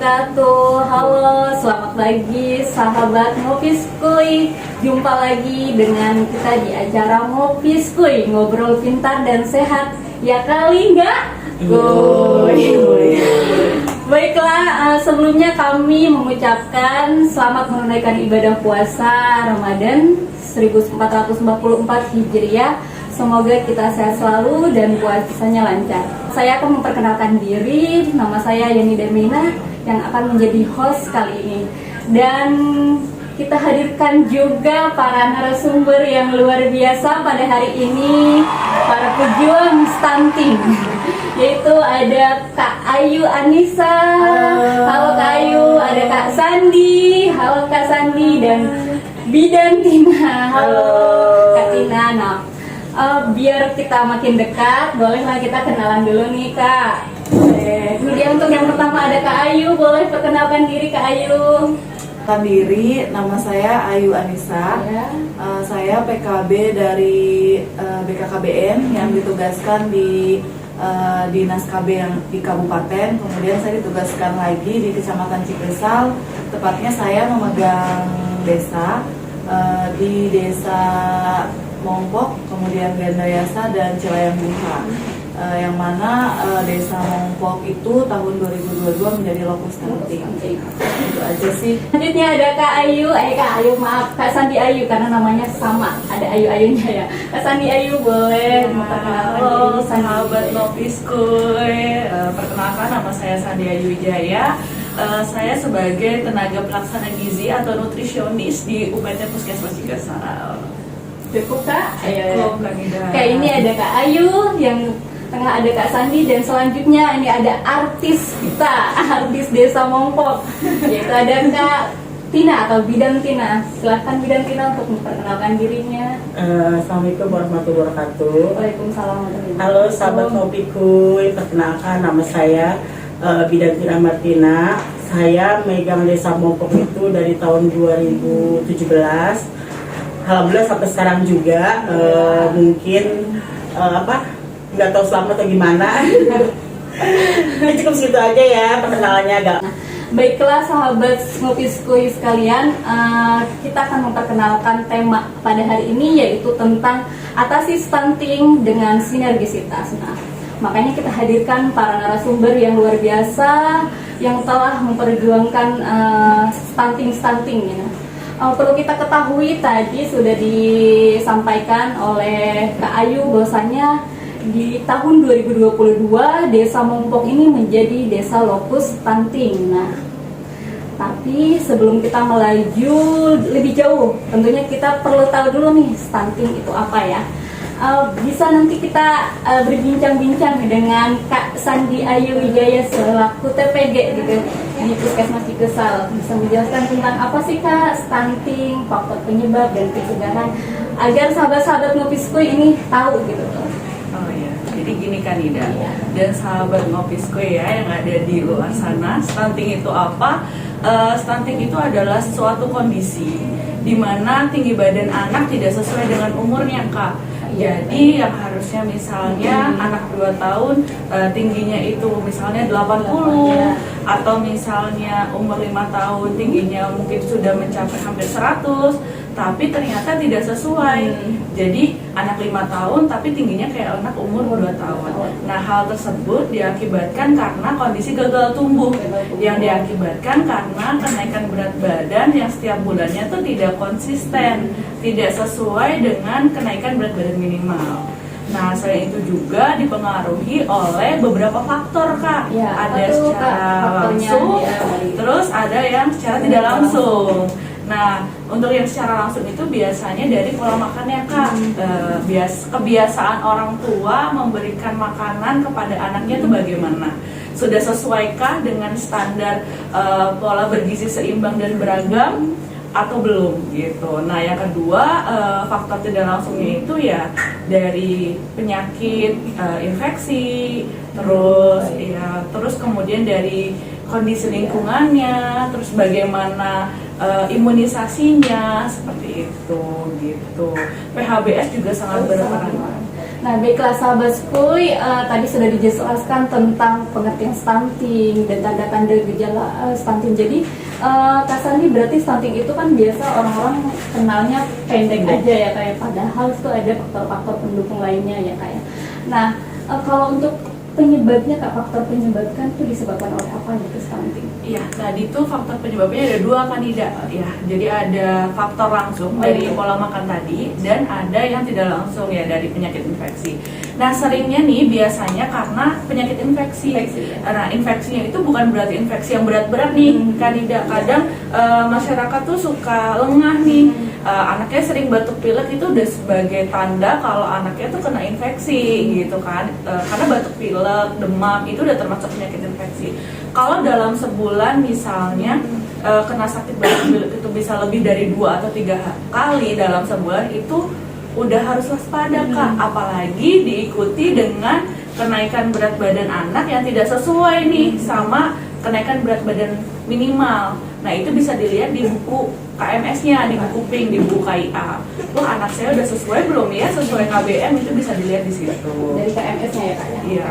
wabarakatuh. Halo, selamat pagi sahabat Ngopi Skuy. Jumpa lagi dengan kita di acara Ngopi Skuy, ngobrol pintar dan sehat. Ya kali enggak? Baiklah, sebelumnya kami mengucapkan selamat menunaikan ibadah puasa Ramadan 1444 Hijriah. Semoga kita sehat selalu dan puasanya lancar. Saya akan memperkenalkan diri, nama saya Yani Darmina yang akan menjadi host kali ini. Dan kita hadirkan juga para narasumber yang luar biasa pada hari ini, para pejuang stunting. Yaitu ada Kak Ayu Anissa, halo Kak Ayu, ada Kak Sandi, halo Kak Sandi, dan Bidan Tina, halo Kak Tina. Nah, biar kita makin dekat, bolehlah kita kenalan dulu nih Kak. Kemudian untuk yang pertama ada Kak Ayu, boleh perkenalkan diri Kak Ayu. Diri, nama saya Ayu Anissa. Ya. Saya PKB dari BKKBN yang ditugaskan di Dinas KB yang di Kabupaten. Kemudian saya ditugaskan lagi di Kecamatan Cikesal. Tepatnya saya memegang desa di Desa Mongpok, kemudian Gandayasa dan Cilayang Buha. Yang mana Desa Mongpok itu tahun 2022 menjadi lokus stunting. Itu aja sih. Selanjutnya ada Kak Ayu, Kak Ayu maaf, Kak Sandi Ayu karena namanya sama, ada Ayu-ayunya ya. Kak Sandi Ayu boleh memperkenalkan diri. Sahabat Ngopi Skuy, perkenalkan nama saya Sandi Ayu Wijaya. Saya sebagai tenaga pelaksana gizi atau nutrisionis di UPT Puskesmas Cikesal. Cukup Kak? Cukup, Kak Nida. Kayak ini ada Kak Ayu, yang tengah ada Kak Sandi, dan selanjutnya ini ada artis kita, artis Desa Mongpok, yaitu ada Kak Tina atau Bidan Tina. Silahkan Bidan Tina untuk memperkenalkan dirinya. Assalamualaikum warahmatullahi wabarakatuh. Waalaikumsalam warahmatullahi wabarakatuh. Halo sahabat Ngopi Kuy, perkenalkan nama saya Bidan Tina Martina. Saya megang Desa Mongpok itu dari tahun 2017. Alhamdulillah sampai sekarang juga. Mungkin nggak tahu selamat atau gimana. Cukup segitu aja ya perkenalannya agak. Baiklah sahabat Ngopi Skuy sekalian, kita akan memperkenalkan tema pada hari ini, yaitu tentang atasi stunting dengan sinergisitas. Nah, makanya kita hadirkan para narasumber yang luar biasa yang telah memperjuangkan stunting ya. Perlu kita ketahui, tadi sudah disampaikan oleh Kak Ayu bahwasanya di tahun 2022 Desa Mongpok ini menjadi desa lokus stunting. Nah, tapi sebelum kita melaju lebih jauh, tentunya kita perlu tahu dulu nih stunting itu apa ya. Bisa nanti kita berbincang-bincang dengan Kak Sandi Ayu Wijaya selaku TPG gitu di Puskesmas Cikesal. Bisa menjelaskan tentang apa sih Kak stunting, faktor penyebab dan pencegahan, agar sahabat-sahabat Ngopi Skuy ini tahu gitu. Oh iya, jadi gini kan Nida, dan sahabat Ngopi Skuy ya yang ada di luar sana, stunting itu apa? Stunting itu adalah suatu kondisi di mana tinggi badan anak tidak sesuai dengan umurnya Kak. Jadi yang harusnya misalnya anak 2 tahun tingginya itu misalnya 80, atau misalnya umur 5 tahun tingginya mungkin sudah mencapai hampir 100, tapi ternyata tidak sesuai. Jadi anak 5 tahun tapi tingginya kayak anak umur 2 tahun. Nah, hal tersebut diakibatkan karena kondisi gagal tumbuh, yang diakibatkan karena kenaikan berat badan yang setiap bulannya tuh tidak konsisten, tidak sesuai dengan kenaikan berat badan minimal. Nah, selain itu juga dipengaruhi oleh beberapa faktor Kak. Ya, ada secara langsung, terus ada yang secara tidak langsung. Nah, untuk yang secara langsung itu biasanya dari pola makannya Kak. Kebiasaan orang tua memberikan makanan kepada anaknya itu bagaimana? Sudah sesuaikah dengan standar pola bergizi seimbang dan beragam atau belum gitu. Nah, yang kedua faktor tidak langsungnya itu ya dari penyakit infeksi, terus kemudian dari kondisi lingkungannya, terus bagaimana imunisasinya, seperti itu gitu. PHBS juga sangat berperan. Nah, baiklah sahabat Skuy, tadi sudah dijelaskan tentang pengertian stunting dan tanda-tanda gejala stunting. Jadi, Kak Sandi, berarti stunting itu kan biasa orang-orang kenalnya pendek aja ya kayak, padahal itu ada faktor-faktor pendukung lainnya ya kayak. Nah, kalau untuk penyebabnya Kak, faktor penyebabkan itu disebabkan oleh apa gitu stunting? Iya, tadi tuh faktor penyebabnya ada dua kan tidak ya. Jadi ada faktor langsung dari pola makan tadi dan ada yang tidak langsung ya dari penyakit infeksi. Nah, seringnya nih biasanya karena penyakit infeksi. Nah, infeksinya itu bukan berarti infeksi yang berat-berat nih, kan tidak. Kadang masyarakat tuh suka lengah nih. Anaknya sering batuk pilek itu udah sebagai tanda kalau anaknya tuh kena infeksi gitu kan. Karena batuk pilek, demam itu udah termasuk penyakit infeksi. Kalau dalam sebulan misalnya kena sakit batuk pilek itu bisa lebih dari 2 atau 3 kali dalam sebulan, itu udah harus waspada Kak. Apalagi diikuti dengan kenaikan berat badan anak yang tidak sesuai nih sama kenaikan berat badan minimal. Nah, itu bisa dilihat di buku KMS-nya, di buku PINK, di buku KIA. Tuh anak saya udah sesuai belum ya, sesuai KBM, itu bisa dilihat di situ. Dari KMS-nya ya Kak ya? Iya.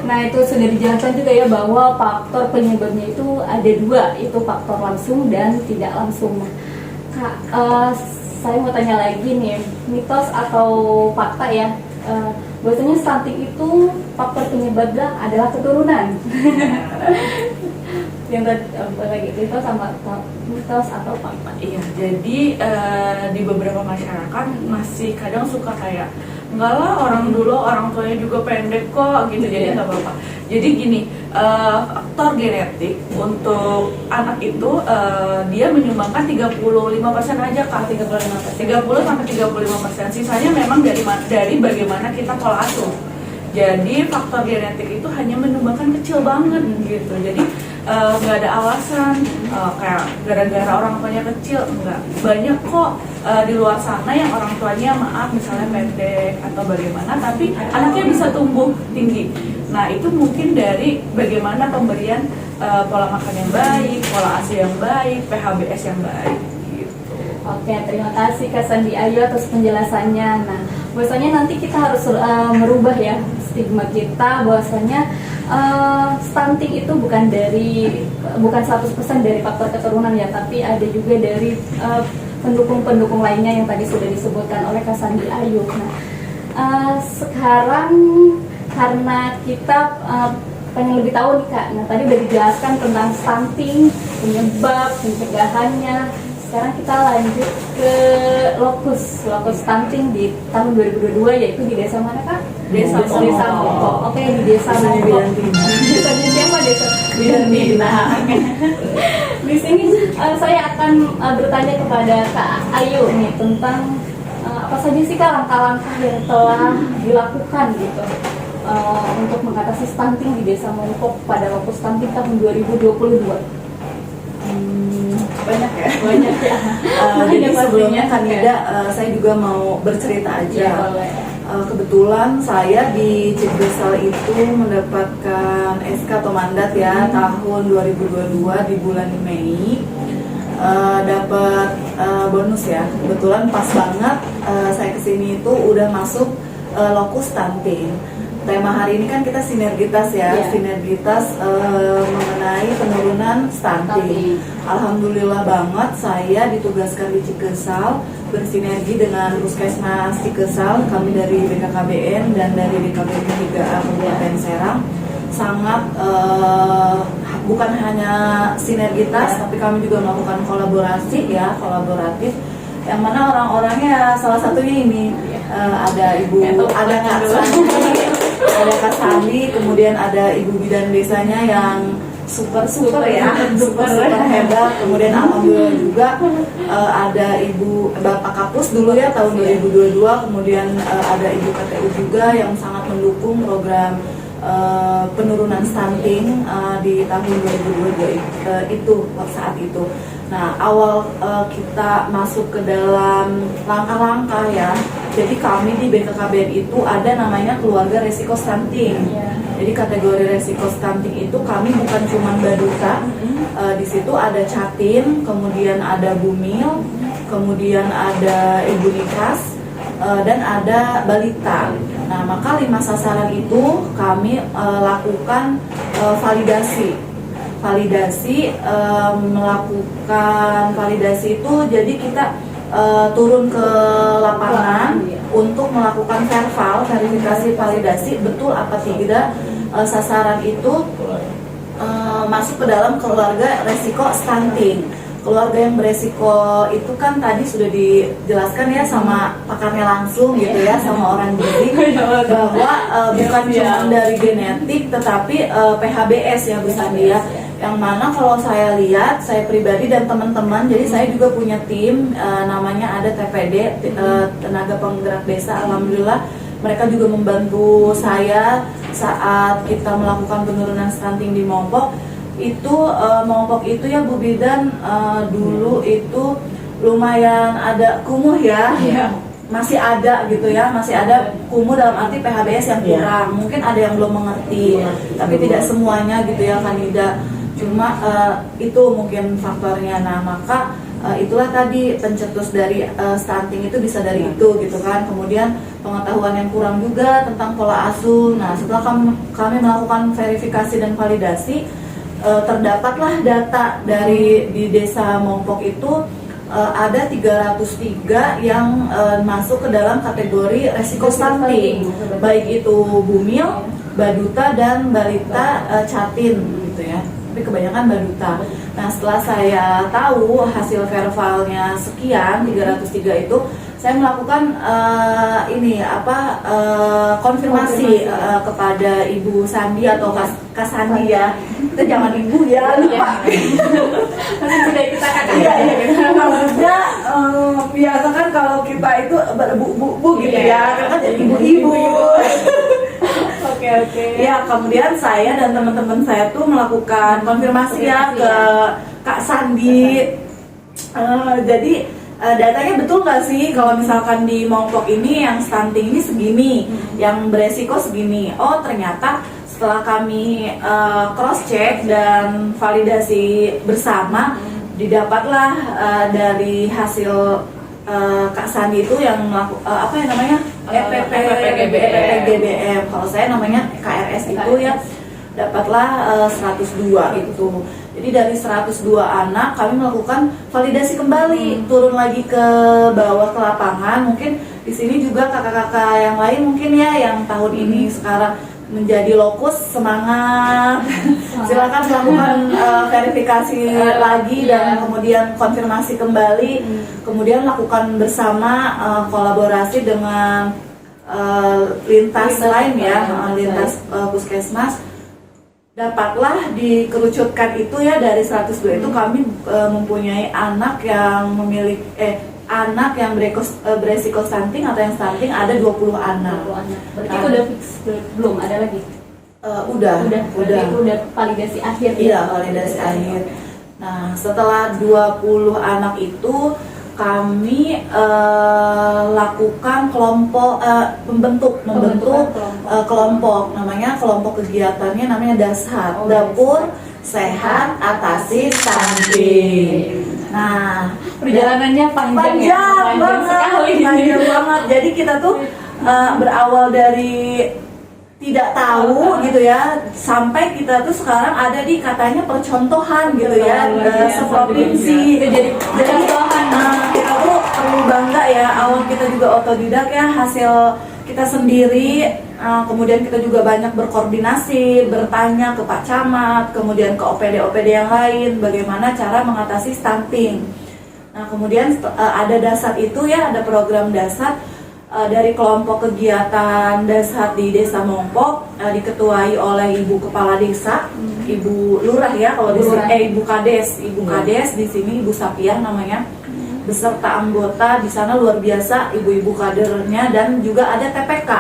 Nah, itu sudah dijelaskan juga ya bahwa faktor penyebabnya itu ada 2, itu faktor langsung dan tidak langsung. Nah, Kak, saya mau tanya lagi nih, mitos atau fakta ya, bahwasanya stunting itu faktor penyebabnya adalah keturunan. Yang lagi mitos atau fakta? Iya, jadi di beberapa masyarakat masih kadang suka kayak, enggak lah orang dulu orang tuanya juga pendek kok gitu, jadi nggak apa-apa. Jadi gini, faktor genetik untuk anak itu dia menyumbangkan 35% aja Kak, 30 sampai 35%. Sisanya memang dari bagaimana kita pola asuh. Jadi faktor genetik itu hanya menyumbangkan kecil banget gitu. Jadi nggak ada alasan kayak gara-gara orang tuanya kecil, enggak. Banyak kok di luar sana yang orang tuanya maaf misalnya pendek atau bagaimana, tapi anaknya bisa tumbuh tinggi. Nah, itu mungkin dari bagaimana pemberian pola makan yang baik, pola asuh yang baik, PHBS yang baik gitu. Oke, terima kasih Kak Sandi Ayu atas penjelasannya. Nah, bahwasanya nanti kita harus merubah ya stigma kita bahwasanya stunting itu bukan 100% dari faktor keturunan ya, tapi ada juga dari pendukung-pendukung lainnya yang tadi sudah disebutkan oleh Kak Sandi Ayu. Nah, sekarang karena kita pengen lebih tahu nih Kak, nah tadi udah dijelaskan tentang stunting, penyebab, pencegahannya. Sekarang kita lanjut ke lokus stunting di tahun 2022, yaitu di desa mana Kak? Desa Mongko. Oke, di desa Mongko. Desanya siapa? Desa Bidantina. Di sini saya akan bertanya kepada Kak Ayu nih tentang apa saja sih Kak langkah-langkah yang telah dilakukan gitu untuk mengatasi stunting di desa Mongko pada lokus stunting tahun 2022. Banyak ya. Banyak ya. Jadi sebelumnya Kanida, saya juga mau bercerita aja. Kebetulan saya di Cikbesal itu mendapatkan SK atau mandat ya tahun 2022 di bulan Mei. Dapat bonus ya. Kebetulan pas banget saya kesini itu udah masuk lokus stunting. Tema hari ini kan kita sinergitas ya, sinergitas mengenai penurunan stunting. Alhamdulillah banget saya ditugaskan di Cikesal bersinergi dengan Puskesmas Cikesal, kami dari BKKBN dan dari DKBN 3A Kabupaten Serang. Sangat bukan hanya sinergitas, tapi kami juga melakukan kolaborasi ya, kolaboratif. Yang mana orang-orangnya salah satunya ini ada Kak Sandi, kemudian ada ibu bidan desanya yang super ya, super hebat. Kemudian alhamdulillah juga ada Bapak Kapus dulu ya tahun 2022, kemudian ada Ibu KTU juga yang sangat mendukung program penurunan stunting di tahun 2022 itu saat itu. Nah, awal kita masuk ke dalam langkah-langkah ya. Jadi kami di BKKBN itu ada namanya keluarga resiko stunting. Jadi kategori resiko stunting itu kami bukan cuma Baduka. Di situ ada Catin, kemudian ada Bumil, kemudian ada Ibu Nikas, dan ada balita. Nah, maka 5 sasaran itu kami lakukan validasi. Melakukan validasi itu jadi kita turun ke lapangan untuk melakukan verifikasi validasi betul apa tidak sasaran itu masuk ke dalam keluarga resiko stunting. Keluarga yang beresiko itu kan tadi sudah dijelaskan ya sama pakarnya langsung gitu ya, sama orang gizi, bahwa bukan cuma dari genetik tetapi PHBS ya Bu Sandi ya. Yang mana kalau saya lihat, saya pribadi dan teman-teman, jadi saya juga punya tim namanya ada TPD, Tenaga Penggerak Desa. Alhamdulillah mereka juga membantu saya saat kita melakukan penurunan stunting di Mompok. Itu Mompok itu ya Bu Bidan dulu itu lumayan ada kumuh ya. Masih ada gitu ya, masih ada kumuh dalam arti PHBS yang kurang. Mungkin ada yang belum mengerti, tapi tidak semuanya gitu ya Kanida. Cuma itu mungkin faktornya. Nah, maka itulah tadi pencetus dari stunting itu bisa dari itu gitu kan. Kemudian pengetahuan yang kurang juga tentang pola asuh. Nah, setelah kami melakukan verifikasi dan validasi, terdapatlah data dari di desa Mompok itu ada 303 yang masuk ke dalam kategori resiko stunting, baik itu bumil, baduta dan balita catin gitu ya. Tapi kebanyakan baduta. Nah, setelah saya tahu hasil verbalnya sekian 303 itu, saya melakukan konfirmasi kepada Ibu Sandi atau Kak Sandi ya. Kita jangan ibu ya, lupa. Masih sudah kita katakan. Iya. Maksudnya biasa kan kalau kita itu bu gitu ya, kan jadi ibu-ibu. Oke. Ya, kemudian saya dan teman-teman saya tuh melakukan konfirmasi ya ke Kak Sandi. Jadi datanya betul nggak sih kalau misalkan di Mompok ini yang stunting ini segini, yang beresiko segini? Oh, ternyata setelah kami cross check dan validasi bersama, didapatlah dari hasil Kak Sandi itu yang apa yang namanya EPPGBM. Kalau saya namanya KRS itu ya, dapatlah 102 itu. Jadi dari 102 anak kami melakukan validasi kembali, turun lagi ke bawah ke lapangan. Mungkin di sini juga kakak-kakak yang lain mungkin ya yang tahun ini sekarang menjadi lokus, semangat. Silakan melakukan verifikasi lagi dan kemudian konfirmasi kembali. Kemudian lakukan bersama kolaborasi dengan lintas lain ya, lintas puskesmas. Dapatlah dikerucutkan itu ya dari 102 itu kami mempunyai anak yang memiliki anak yang beresiko stunting atau yang stunting ada 20 anak. Berarti itu udah fix belum ada lagi? Udah. Itu udah validasi akhir. Iya, validasi akhir. Nah, setelah 20 anak itu kami lakukan kelompok membentuk kelompok, namanya kelompok kegiatannya namanya DASHAT, Dapur Sehat Atasi Stunting. Nah, perjalanannya panjang banget. Jadi kita tuh berawal dari tidak tahu gitu ya, sampai kita tuh sekarang ada di katanya percontohan gitu ya, seprovinsi. Jadi kita tuh perlu bangga ya. Awal kita juga otodidak ya, hasil kita sendiri. Kemudian kita juga banyak berkoordinasi, bertanya ke Pak Camat, kemudian ke OPD yang lain bagaimana cara mengatasi stunting. Nah, kemudian ada DASHAT itu ya, ada program DASHAT dari kelompok kegiatan DASHAT di Desa Mompok, diketuai oleh Ibu Kepala Desa, Ibu Lurah ya kalau di sini, Ibu Kades di sini Ibu Sapian namanya, beserta anggota di sana luar biasa, ibu-ibu kadernya, dan juga ada TPK,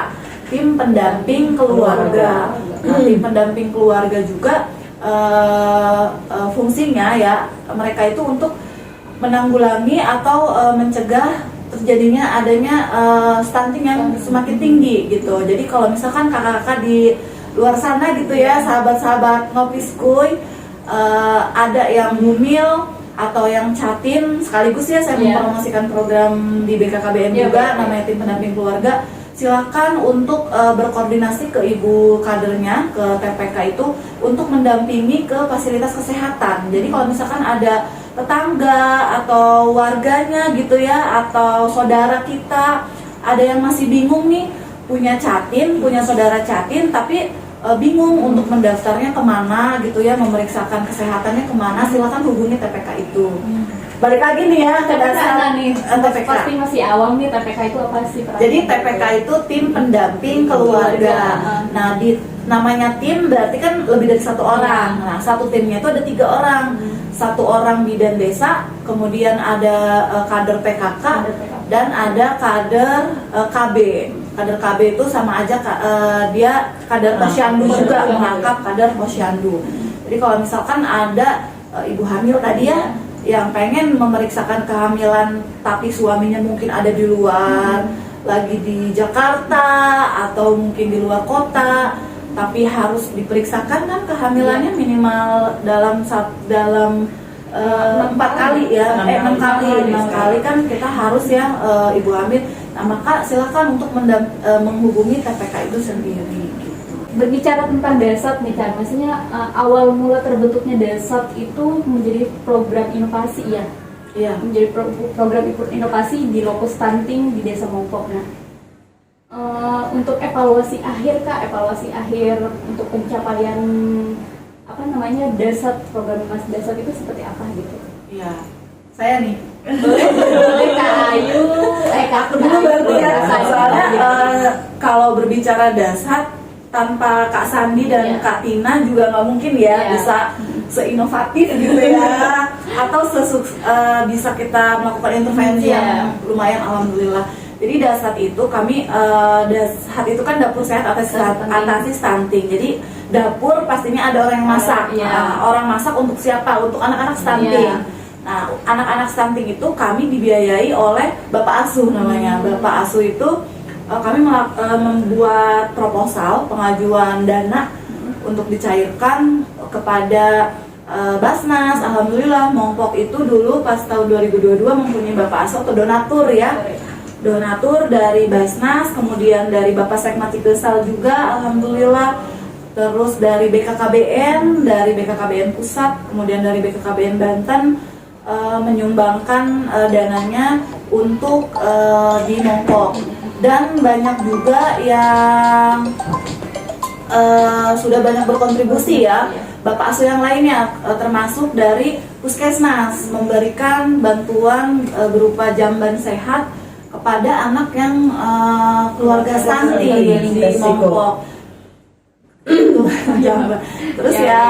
tim pendamping keluarga. Nah, tim pendamping keluarga juga fungsinya ya, mereka itu untuk menanggulangi atau mencegah terjadinya adanya stunting yang semakin tinggi gitu. Jadi kalau misalkan kakak-kakak di luar sana gitu ya, sahabat-sahabat Ngopi Skuy, ada yang mumil, atau yang Catin, sekaligus ya saya mempromosikan program di BKKBN juga namanya tim pendamping keluarga. Silakan untuk berkoordinasi ke ibu kadernya, ke TPK itu untuk mendampingi ke fasilitas kesehatan. Jadi kalau misalkan ada tetangga atau warganya gitu ya, atau saudara kita ada yang masih bingung nih, punya Catin, punya saudara Catin tapi bingung untuk mendaftarnya kemana gitu ya, memeriksakan kesehatannya kemana, silakan hubungi TPK itu. Balik lagi nih ya ke dasar nih, TPK. pasti masih awam nih, TPK itu apa sih? Jadi TPK itu tim pendamping keluarga. Nah, namanya tim berarti kan lebih dari satu orang. Nah, satu timnya itu ada 3 orang. 1 orang bidan desa, kemudian ada kader PKK, dan ada kader KB. Kader KB itu sama aja dia kader posyandu juga, merangkap kader posyandu. Jadi kalau misalkan ada ibu hamil tadi ya, yang pengen memeriksakan kehamilan tapi suaminya mungkin ada di luar, lagi di Jakarta atau mungkin di luar kota, tapi harus diperiksakan kan kehamilannya minimal dalam 4 kali ya, 6 kali kan kita harus ya ibu hamil. Nah, maka silakan untuk menghubungi TPK itu sendiri. Berbicara tentang Desat nih kan, maksudnya awal mula terbentuknya Desat itu menjadi program inovasi ya, menjadi program inovasi di lokus stunting di Desa Mongpok. Nah, untuk evaluasi akhir Kak, evaluasi akhir untuk pencapaian Desat, program inovasi Desat itu seperti apa gitu? Iya, saya nih. Boleh Kak Ayu, Kak Dulu berarti ya, soalnya kalau berbicara Desat tanpa Kak Sandi dan Kak Tina juga nggak mungkin ya bisa seinovatif gitu ya, atau bisa kita melakukan intervensi yang lumayan, alhamdulillah. Jadi Desat itu kami Desat itu kan dapur sehat atasi stunting. Jadi dapur pastinya ada orang yang masak. Orang masak untuk siapa? Untuk anak-anak stunting. Nah, anak-anak stunting itu kami dibiayai oleh Bapak Asuh namanya. Bapak Asuh itu kami membuat proposal pengajuan dana untuk dicairkan kepada Basnas. Alhamdulillah Mongpok itu dulu pas tahun 2022 mempunyai Bapak Asuh atau donatur ya. Donatur dari Basnas, kemudian dari Bapak Sekmat Cikesal juga alhamdulillah. Terus dari BKKBN, dari BKKBN Pusat, kemudian dari BKKBN Banten menyumbangkan dananya untuk di Mongpok. Dan banyak juga yang sudah banyak berkontribusi ya, Bapak Asuh yang lainnya, termasuk dari Puskesmas memberikan bantuan berupa jamban sehat kepada anak yang keluarga stunting di Mongpok. Terus ya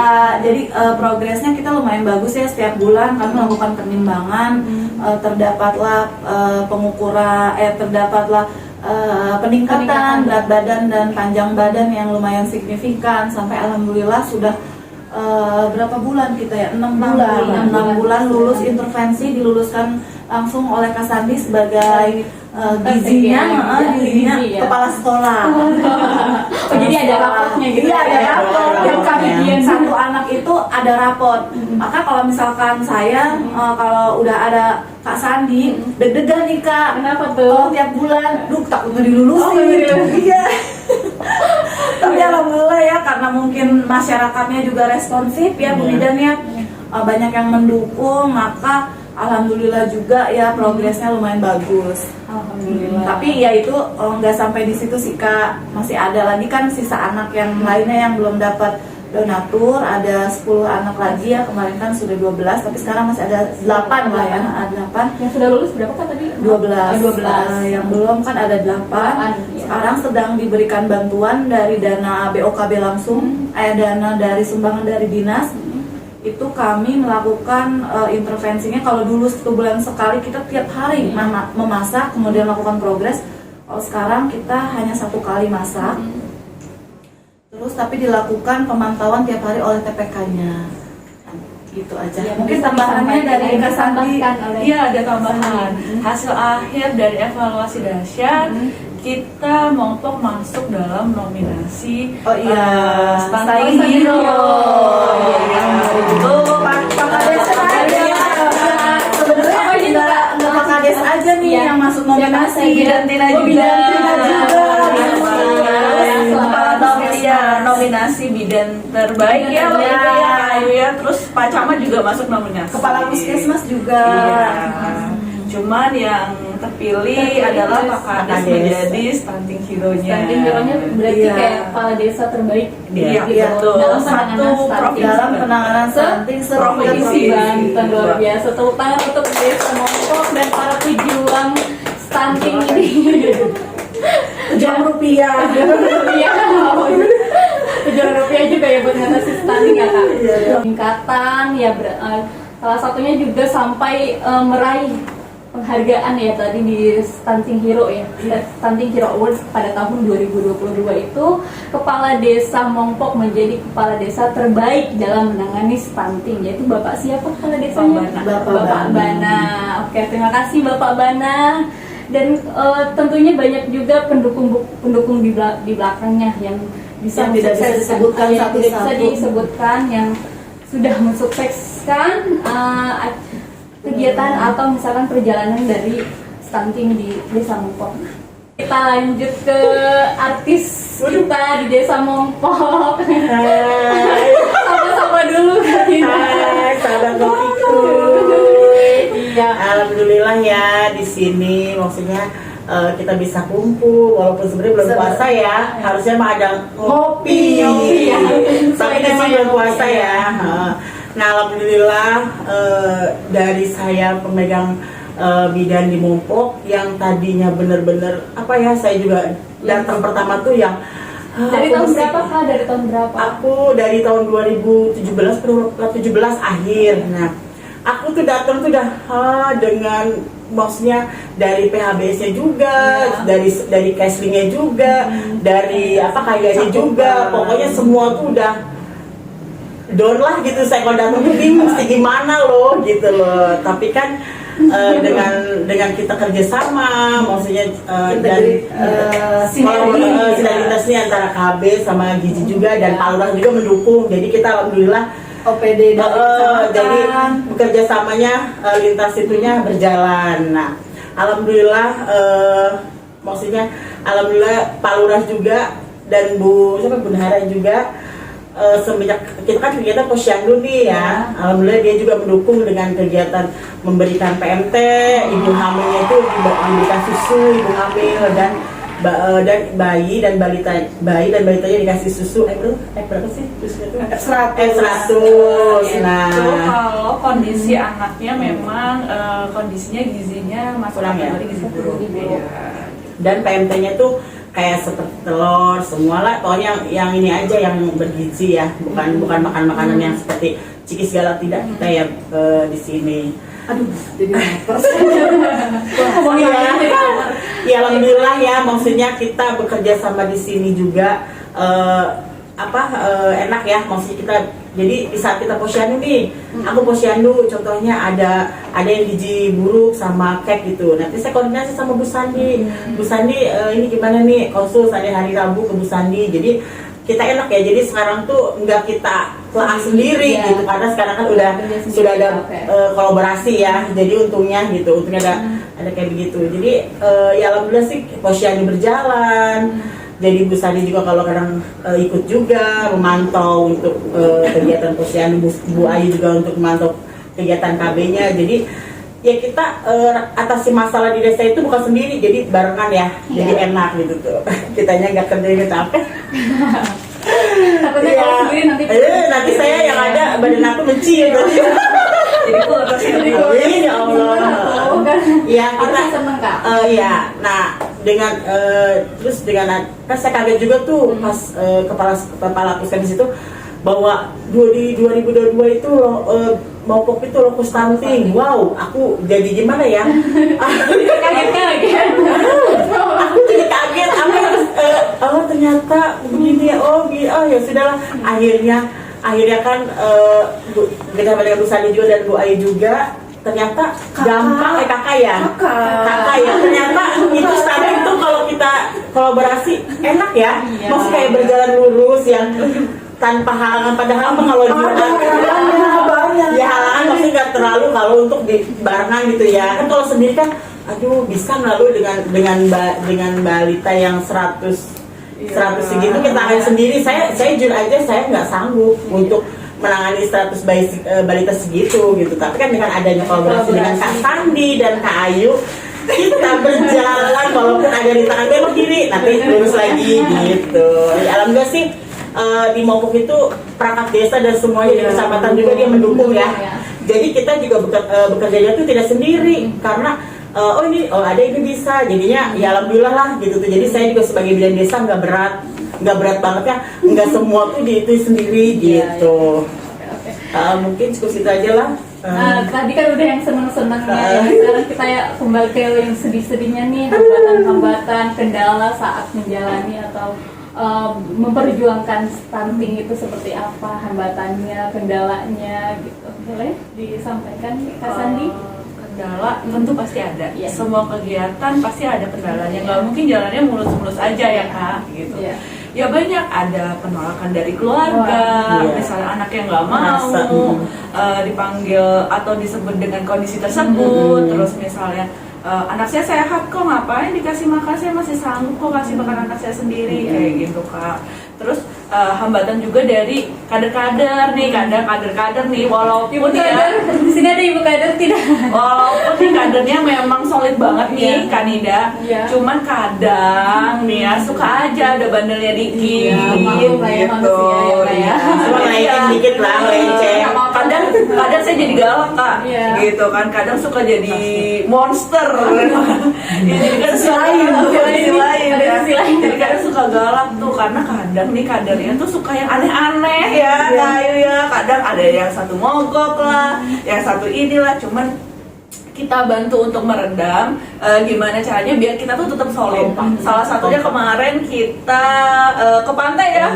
jadi progresnya kita lumayan bagus ya, setiap bulan kami melakukan penimbangan, terdapatlah peningkatan berat badan dan panjang badan yang lumayan signifikan, sampai alhamdulillah sudah berapa bulan kita ya, 6 bulan lulus intervensi, diluluskan langsung oleh Kak Sandi sebagai gizinya kepala sekolah. Jadi ada rapotnya gitu. Iya, ada rapot. Yang kami satu anak itu ada rapot. Maka kalau misalkan saya kalau udah ada Kak Sandi, deg-degan nih Kak. Kenapa tuh? Kalau tiap bulan, takut dilulusin. Iya. Tapi alhamdulillah ya, karena mungkin masyarakatnya juga responsif ya, Bu Nidan ya, banyak yang mendukung, maka alhamdulillah juga ya progresnya lumayan bagus. Alhamdulillah. Tapi ya itu nggak sampai di situ sih Kak, masih ada lagi kan sisa anak yang lainnya yang belum dapat donatur, ada 10 anak lagi ya, kemarin kan sudah 12, tapi sekarang masih ada 8 lah ya, ada 8. Yang sudah lulus berapa Kak tadi? 12. Yang belum kan ada 8. Sekarang sedang diberikan bantuan dari dana BOKB langsung, dana dari sumbangan dari dinas. Itu kami melakukan intervensinya. Kalau dulu 1 bulan sekali kita tiap hari memasak, kemudian melakukan progres. Kalau sekarang kita hanya 1 kali masak. Terus tapi dilakukan pemantauan tiap hari oleh TPK-nya. Gitu aja. Ya, mungkin tambahannya dari Kak Sandi. Iya, ada tambahan. Hasil akhir dari evaluasi dahsyat, kita Mongpok masuk dalam nominasi Stunting Hero. Itu Pak Kades aja. nih Iya. yang masuk Siapa nominasi? saja? Bidan Tina Oh, juga. Bidan Tina juga. Nominasi bidan terbaik Bidan ya waktu terbaik. itu ya Ayu ya. Terus Pak Camat juga masuk nominasi. Kepala Puskesmas juga. Iya. Cuman yang terpilih adalah Pak Kades Kades. menjadi stunting hero-nya. Stunting hero-nya berarti Iya. kayak kepala desa terbaik. Iya, Iya. betul. Dalam Satu penanganan stunting. provinsi. Dalam penanganan stunting Provinsi. Provinsi Banten luar biasa. Tepuk tangan untuk Desa Mongkok dan para pejuang stunting ini. Pejuang rupiah. Iya, pejuang rupiah juga ya buat ngatasi stunting ya kak. Peningkatan ya salah satunya juga sampai meraih penghargaan ya tadi di Stunting Hero ya, Stunting Hero Awards pada tahun 2022 itu Kepala Desa Mongpok menjadi Kepala Desa terbaik dalam menangani stunting, yaitu Bapak siapa Kepala Desanya? Bapak Bana. Oke, terima kasih Bapak Bana. Dan tentunya banyak juga pendukung di belakangnya yang bisa Yang tidak bisa mensukseskan, disebutkan yang tidak bisa satu-satu. disebutkan, yang sudah mensukseskan kegiatan atau misalkan perjalanan dari stunting di Desa Mongpok. Kita lanjut ke artis kita di Desa Mongpok. Hai. Sama-sama dulu Kak Tina. Hai, sahabat kopiku. Iya. Alhamdulillah ya di sini maksudnya kita bisa kumpul walaupun sebenarnya belum puasa ya. Harusnya mah ada ngopi. Ngopi, ya. Tapi di sini belum puasa ya. Nah, alhamdulillah dari saya pemegang bidan di Mongpok yang tadinya bener-bener apa ya, saya juga datang pertama tuh yang Dari aku tahun mesti- berapa Kak? Dari tahun berapa? Aku dari tahun 2017 akhir. Nah, aku tuh datang tuh udah dengan maksudnya dari PHBS-nya juga, Ya. dari cashlingnya juga, dari apa kayaknya juga, pokoknya semua tuh udah down lah gitu. Saya kalau datang tuh bingung mesti gimana loh gitu loh. Tapi kan dengan kita kerjasama, maksudnya dan sinergitas ini antara KB sama Gizi juga dan Pak Lurah juga mendukung. Jadi kita alhamdulillah OPD dari jadi kecamatan. bekerja samanya lintas itunya berjalan. Nah, alhamdulillah maksudnya alhamdulillah Pak Lurah juga dan Bu Nahara juga semenjak kita kan kegiatan posyandu nih ya, alhamdulillah dia juga mendukung dengan kegiatan memberikan PMT, ibu hamilnya itu diberikan susu ibu hamil dan bayi dan balitanya dikasih susu berapa sih susunya tuh? F100. Nah, Itu kalau kondisi anaknya memang kondisinya gizinya masuk Kurang ya? kategori gizi buruk. Iya. dan PMT-nya tuh kayak seperti telur semua lah, pokoknya yang ini aja yang bergizi ya, bukan makan makanan yang seperti cikis segala, tidak kita ya di sini. Aduh, jadi lapar. Ya alhamdulillah ya, maksudnya kita bekerja sama di sini juga enak ya, maksudnya kita jadi di saat kita posyandu nih, aku posyandu contohnya ada yang gizi buruk sama kek gitu, nanti saya koordinasi sama Bu Sandi, Bu Sandi ini gimana nih konsul hari Rabu ke Bu Sandi, jadi kita enak ya, jadi sekarang tuh nggak kita telah sendiri Iya. gitu, karena sekarang kan udah Kerja sendiri, sudah ada oke. kolaborasi ya, jadi untungnya ada kayak begitu, jadi ya alhamdulillah sih posyandu berjalan. Jadi Bu Sandi juga kalau kadang ikut juga memantau untuk kegiatan posyandu, Bu Ayu juga untuk memantau kegiatan KB-nya. Jadi ya kita atasi masalah di desa itu bukan sendiri, jadi barengan ya, jadi enak gitu tuh. Kitanya nggak kerja capek. Takutnya kalau sendiri nanti saya yang ada badan aku mencium. Jadi kurus ya. Amin ya Allah. Iya kita Harusnya seneng Kak. iya. Nah dengan terus dengan kan saya kaget juga tuh pas kepala puskesmas itu bahwa di 2022 itu Mongpok itu lokus stunting. Wow, aku jadi gimana ya? Kaget. Aku jadi kaget. Aku ternyata begini ya. Oh ya sudahlah. Akhirnya kan kita dengan Bu Sandi juga dan Bu Ayu juga ternyata gampang kakak ya ternyata itu stunting itu kalau kita kolaborasi enak ya. Iya. Maksudnya kayak berjalan lurus yang tanpa halangan, padahal mah kalau ya halangan pasti nggak terlalu kalau untuk di barengan gitu ya, kan kalau sendiri kan aduh bisa nggak lu dengan balita yang 100 segitu kita tangani sendiri. Saya jujur aja saya nggak sanggup untuk menangani 100 balita segitu gitu. Tapi kan dengan adanya kolaborasi dengan Kak Sandi dan Kak Ayu, kita berjalan walaupun ada di tangan belok kiri tapi lurus lagi gitu. Ya, alhamdulillah sih di Mopok itu perangkat desa dan semuanya di kecamatan juga dia mendukung ya. Jadi kita juga bekerjanya itu tidak sendiri karena ada ini bisa, jadinya ya alhamdulillah lah gitu tuh. Jadi saya juga sebagai bidan desa nggak berat banget ya, nggak semua tuh itu sendiri gitu. Mungkin cukup situ aja lah. Tadi kan udah yang seneng-senengnya, sekarang kita ya kembali ke yang sedih-sedihnya nih, hambatan-hambatan, kendala saat menjalani atau memperjuangkan stunting itu seperti apa, hambatannya, kendalanya gitu. Boleh disampaikan Kak Sandi? Kendala tentu pasti ada. Iya. Semua kegiatan pasti ada kendalanya. Nggak mungkin jalannya mulus-mulus aja ya Kak gitu. Iya. Ya banyak, ada penolakan dari keluarga, misalnya anaknya nggak mau dipanggil atau disebut dengan kondisi tersebut, terus misalnya anak saya sehat kok, ngapain dikasih makan, saya masih sanggup kok kasih makan anak saya sendiri, kayak gitu Kak. Terus hambatan juga dari kader-kader nih, kader-kader nih, walaupun Di sini ada ibu kader tidak? walaupun nih kadernya memang solid banget nih Kanida, cuman kadang nih ya suka aja ada bandelnya dikit, maklum lah ya, manusia ya, Kak ya. Cuma naikin dikit lah, leceh. Kadang saya jadi galak Kak, gitu kan. Kadang suka jadi monster. Ya, jadi kan sisi lain ya. Jadi kadang suka galak tuh karena kadang nih kadernya tuh suka yang aneh-aneh ya, kayu ya. Kadang ada yang satu mogok lah, yang satu inilah. Cuman kita bantu untuk meredam gimana caranya biar kita tuh tetap solid. Salah satunya kemarin kita ke pantai ya,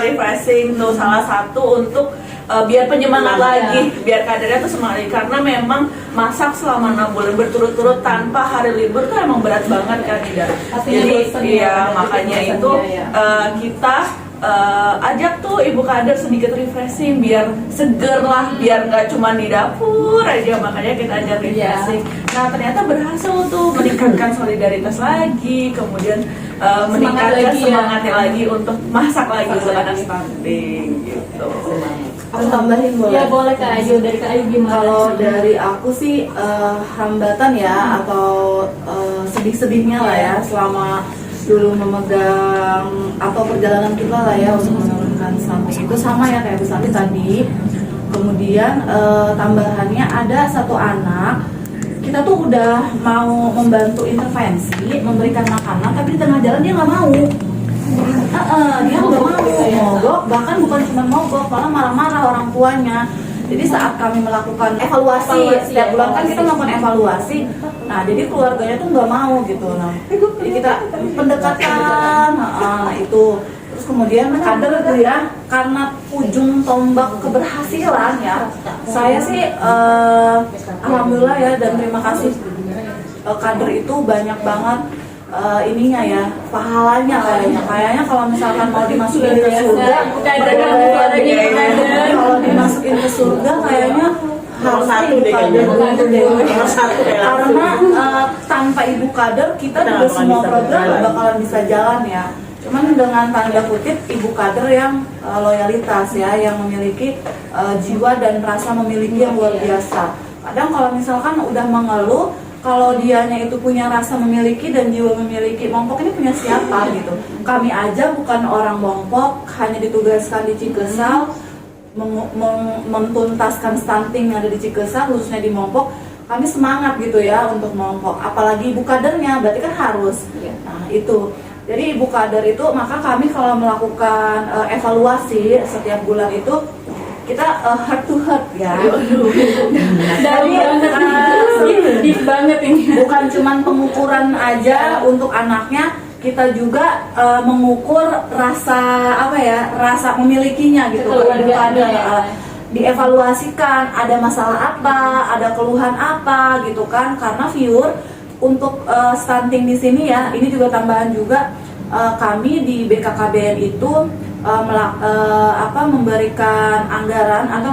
refreshing tuh salah satu untuk biar penyemangat lagi, biar kadernya tuh semangat lagi. Karena memang masak selama 6 bulan berturut-turut tanpa hari libur tuh emang berat banget kan tidak. Jadi iya makanya itu kita ajak tuh ibu kader sedikit refreshing biar seger lah, biar nggak cuma di dapur aja, makanya kita ajak refreshing. Nah ternyata berhasil tuh meningkatkan solidaritas lagi, kemudian meningkatkan semangatnya lagi untuk masak lagi untuk anak stunting gitu. Aku tambahin boleh? Ya boleh Kak Ayu, dari Kak Ayu gimana? Kalau dari aku sih hambatan ya atau sedih-sedihnya lah ya selama dulu memegang atau perjalanan kita lah ya untuk menurunkan stunting itu sama ya kayak Bu Santi tadi. Kemudian tambahannya ada satu anak kita tuh udah mau membantu intervensi memberikan makanan tapi di tengah jalan dia nggak mau. Dia nggak mau mogok, bahkan bukan cuma mogok, malah marah-marah orang tuanya. Jadi saat kami melakukan evaluasi setiap bulan kan kita melakukan evaluasi. Nah jadi keluarganya tuh nggak mau gitu. Nah jadi kita pendekatan, nah itu. Terus kemudian kader itu ya, karena ujung tombak keberhasilan ya. Saya sih alhamdulillah ya dan terima kasih kader itu banyak banget ininya ya, pahalanya kayaknya kalau misalkan mau dimasukin ke surga, kalau dimasukin ke surga kayaknya harus satu deh karena tanpa ibu kader kita juga semua program gak bakalan bisa jalan ya. Cuman dengan tanda kutip ibu kader yang loyalitas ya, yang memiliki jiwa dan rasa memiliki yang luar biasa. Kadang kalau misalkan udah mengeluh, kalau dianya itu punya rasa memiliki dan jiwa memiliki, Mongpok ini punya siapa gitu. Kami aja bukan orang Mongpok, hanya ditugaskan di Cikesal mentuntaskan stunting yang ada di Cikesal, khususnya di Mongpok. Kami semangat gitu ya untuk Mongpok, apalagi ibu kadernya berarti kan harus. Nah itu, jadi ibu kader itu, maka kami kalau melakukan evaluasi setiap bulan itu kita heart to heart ya. Dari deep banget ini. Bukan cuman pengukuran aja untuk anaknya, kita juga mengukur rasa rasa memilikinya gitu. Dievaluasikan ada masalah apa, ada keluhan apa gitu kan. Karena viewer untuk stunting di sini ya, ini juga tambahan juga kami di BKKBN itu memberikan anggaran atau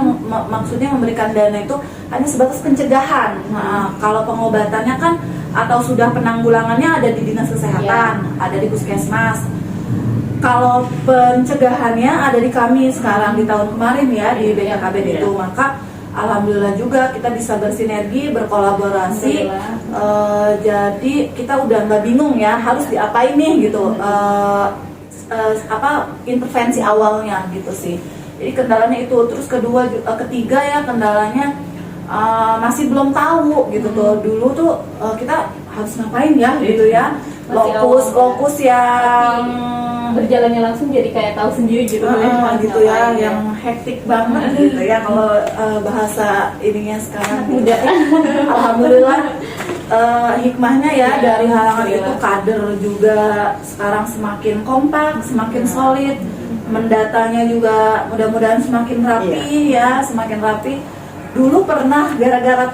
maksudnya memberikan dana itu hanya sebatas pencegahan. Nah, kalau pengobatannya kan atau sudah penanggulangannya ada di dinas kesehatan, ada di puskesmas. Kalau pencegahannya ada di kami sekarang di tahun kemarin ya di BKKBN itu, maka alhamdulillah juga kita bisa bersinergi, berkolaborasi. Jadi kita udah nggak bingung ya harus diapain nih gitu. Intervensi awalnya gitu sih. Jadi kendalanya itu. Terus ketiga ya kendalanya masih belum tahu gitu tuh. Dulu tuh kita harus ngapain ya gitu ya. Lokus yang berjalannya langsung jadi kayak tahu sendiri gitu gitu ya, yang hektik banget gitu ya kalau bahasa ininya sekarang udah. Alhamdulillah hikmahnya ya dari halangan itu kader juga sekarang semakin kompak, semakin solid, mendatanya juga mudah-mudahan semakin rapi ya, semakin rapi. Dulu pernah gara-gara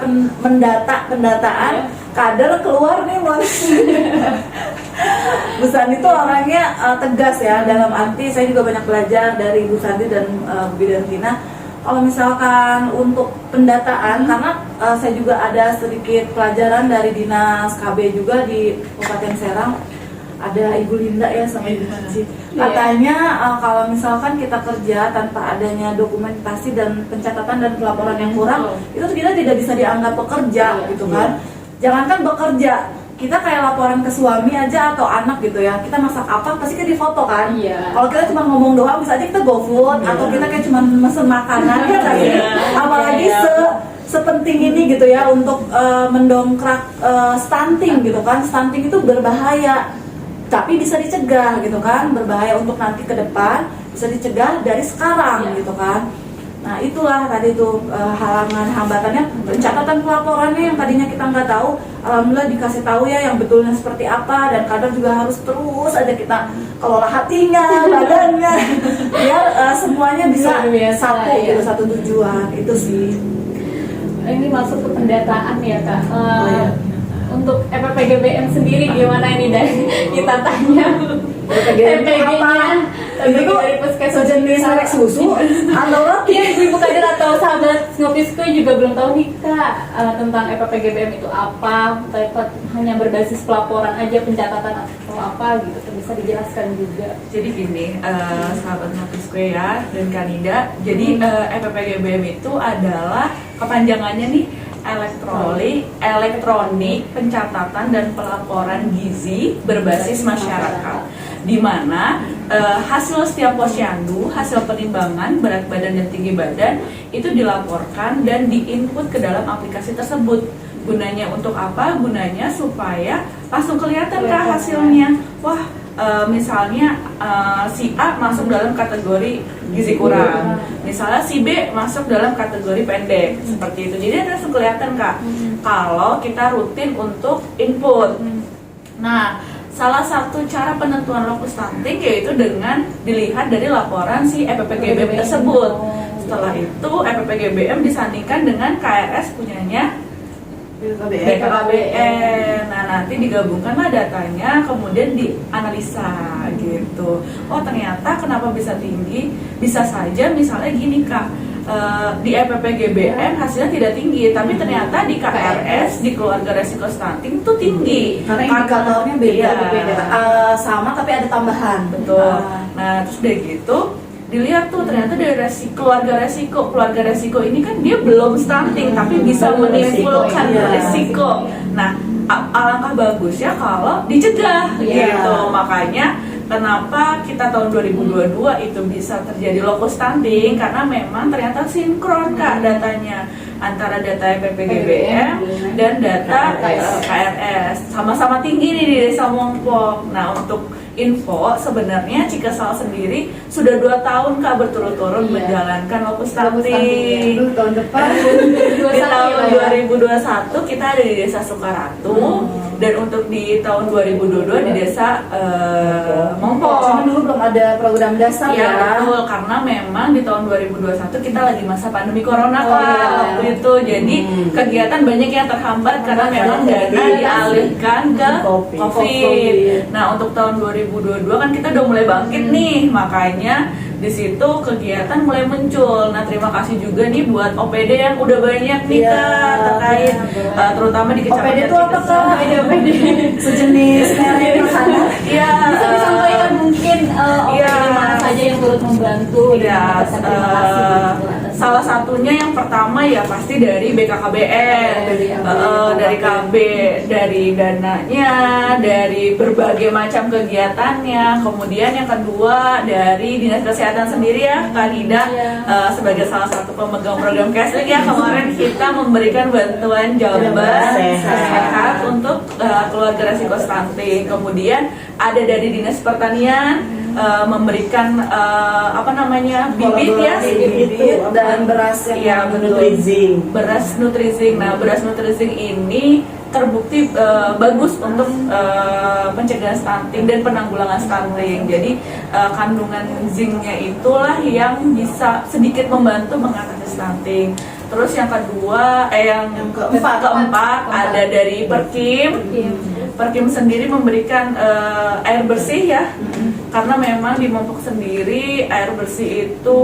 pendataan kader keluar nih Bu Sandi itu orangnya tegas ya, dalam arti saya juga banyak belajar dari Bu Sandi dan Bu Bidantina. Kalau misalkan untuk pendataan, karena saya juga ada sedikit pelajaran dari dinas KB juga di Kabupaten Serang, ada Ibu Linda ya sama Ibu Manci. Katanya kalau misalkan kita kerja tanpa adanya dokumentasi dan pencatatan dan pelaporan yang kurang, itu kita tidak bisa dianggap pekerja gitu kan. Jangankan bekerja, kita kayak laporan ke suami aja atau anak gitu ya, kita masak apa pasti kita difoto kan. Kalau kita cuma ngomong doang bisa aja kita GoFood atau kita kayak cuma mesen makanan ya kan. Apalagi sepenting ini gitu ya untuk mendongkrak stunting gitu kan. Stunting itu berbahaya tapi bisa dicegah gitu kan, berbahaya untuk nanti ke depan, bisa dicegah dari sekarang gitu kan. Nah itulah tadi itu halangan hambatannya, pencatatan pelaporannya yang tadinya kita nggak tahu, alhamdulillah dikasih tahu ya yang betulnya seperti apa, dan kadang juga harus terus aja kita kelola hatinya, badannya, biar semuanya bisa satu gitu, satu tujuan itu sih. Ini masuk ke pendataan ya Kak. Untuk EPPGBM sendiri gimana ini dari kita tanya EPG-nya itu dari puskesmas sejenis merek susu atau ya ibu-ibu kader atau sahabat Ngopiskoy juga belum tahu nih Kak tentang EPPGBM itu apa, hanya berbasis pelaporan aja, pencatatan atau apa gitu, bisa dijelaskan juga. Jadi gini, sahabat Ngopiskoy ya dan Kanida, jadi EPPGBM itu adalah kepanjangannya nih elektronik pencatatan dan pelaporan gizi berbasis masyarakat, di mana hasil setiap posyandu, hasil penimbangan berat badan dan tinggi badan itu dilaporkan dan diinput ke dalam aplikasi tersebut. Gunanya untuk apa? Gunanya supaya langsung kelihatan kah hasilnya. Wah, misalnya si A masuk dalam kategori gizi kurang, misalnya si B masuk dalam kategori pendek, seperti itu. Jadi langsung kelihatan Kak kalau kita rutin untuk input. Nah, salah satu cara penentuan lokus stunting yaitu dengan dilihat dari laporan si EPPGBM tersebut. Setelah itu EPPGBM disandingkan dengan KRS punyanya BKKBN. Nah nanti digabungkanlah datanya, kemudian dianalisa gitu. Oh ternyata kenapa bisa tinggi? Bisa saja misalnya gini Kak, di EPPGBN hasilnya tidak tinggi, tapi ternyata di KRS, di keluarga resiko stunting itu tinggi. Karena indikatornya beda, sama tapi ada tambahan. Betul. Nah terus udah gitu dilihat tuh ternyata dari keluarga resiko ini kan dia belum stunting tapi bisa menimbulkan resiko. Nah alangkah bagus ya kalau dicegah gitu. Makanya kenapa kita tahun 2022 itu bisa terjadi lokus stunting, karena memang ternyata sinkron Kak datanya antara data EPPGBM dan data KRS sama-sama tinggi nih di Desa Mongpok. Nah untuk info sebenarnya Cikesal sendiri sudah 2 tahun Kak berturut-turut menjalankan lokus stunting. Tahun depan di tahun 2021 kita ada di Desa Sukaratu, dan untuk di tahun 2022 di Desa Mongpok. Karena dulu belum ada program dasar ya. Betul, karena memang di tahun 2021 kita lagi masa pandemi corona waktu itu. Jadi kegiatan banyak yang terhambat karena memang dana dialihkan ke COVID. Nah, untuk tahun 2022 kan kita udah mulai bangkit nih. Makanya di situ kegiatan mulai muncul. Nah, terima kasih juga nih buat OPD yang udah banyak nih Iya, Kak terkait terutama di kecamatan OPD itu apa Cikesal. Kak? OPD sejenis merek makanan. Iya. Bisa disampaikan mungkin OPD Iya. mana saja yang turut membantu Iya, menyampaikan terima kasih gitu atas salah satunya yang pertama ya pasti dari BKKBN, dari KB, dari dananya, dari berbagai macam kegiatannya. Kemudian yang kedua dari Dinas Kesehatan sendiri ya, Kak Nida, sebagai salah satu pemegang program Kesling ya, kemarin kita memberikan bantuan jamban sehat untuk keluarga resiko stunting. Kemudian ada dari Dinas Pertanian memberikan bibit ya, bibit dan beras yang Iya, betul. Nutrizing. Beras Nutrizing. Nah, beras Nutrizing ini terbukti bagus untuk pencegahan stunting dan penanggulangan stunting. Jadi kandungan zincnya itulah yang bisa sedikit membantu mengatasi stunting. Terus yang kedua, yang keempat ada dari Perkim. Perkim sendiri memberikan air bersih ya, karena memang di Mompok sendiri air bersih itu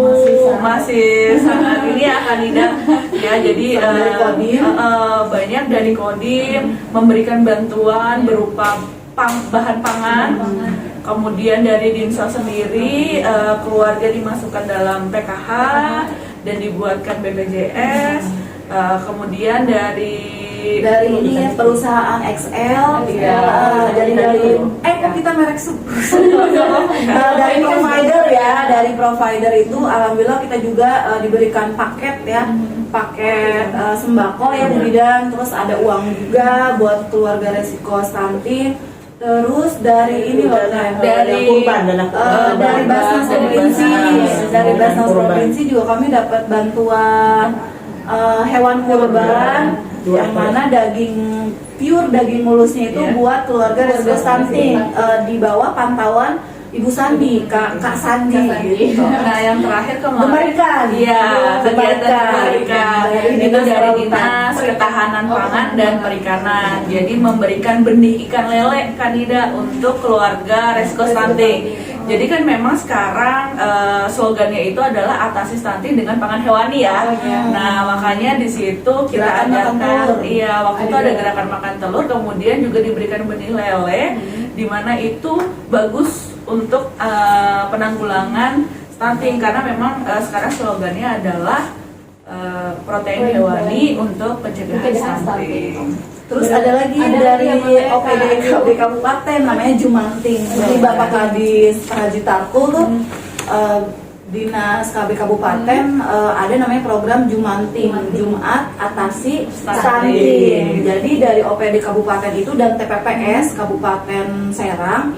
masih sangat ini ya Kanida ya, jadi dari Kodim. banyak dari Kodim memberikan bantuan berupa bahan pangan. Kemudian dari Dinsos sendiri keluarga dimasukkan dalam PKH dan dibuatkan BPJS. Kemudian dari ini ya, perusahaan XL, dari kok kita merek dari provider ya, dari provider itu alhamdulillah kita juga diberikan paket ya, paket sembako ya Bu Bidan, terus ada uang juga buat keluarga resiko stunting. Terus dari ini loh, dari Basnas Provinsi, dari Basnas Provinsi juga kami dapat bantuan hewan kurban, yang mana pure daging mulusnya itu buat keluarga resiko stunting di bawah pantauan Ibu Sandi, Kak Sandi gitu. Nah, yang terakhir kemarin Gemarikan. Iya, kegiatan Gemarikan. Itu dari Kelautan. Dinas Ketahanan Pangan dan Perikanan. Jadi memberikan benih ikan lele Kanida untuk keluarga resiko stunting. Jadi kan memang sekarang slogannya itu adalah atasi stunting dengan pangan hewani ya. Nah, makanya di situ kita Gerakan makan adakan telur. iya, waktu itu ada gerakan makan telur, kemudian juga diberikan benih lele di mana itu bagus untuk penanggulangan stunting, karena memang sekarang slogannya adalah protein hewani untuk pencegahan stunting. Terus ada lagi dari OPD KB Kabupaten namanya Jumanting. Jadi Bapak Kadis Haji Tarkul tuh Dinas KB Kabupaten ada namanya program Jumanting, Jumat Atasi Stunting. Jadi dari OPD Kabupaten itu dan TPPS Kabupaten Serang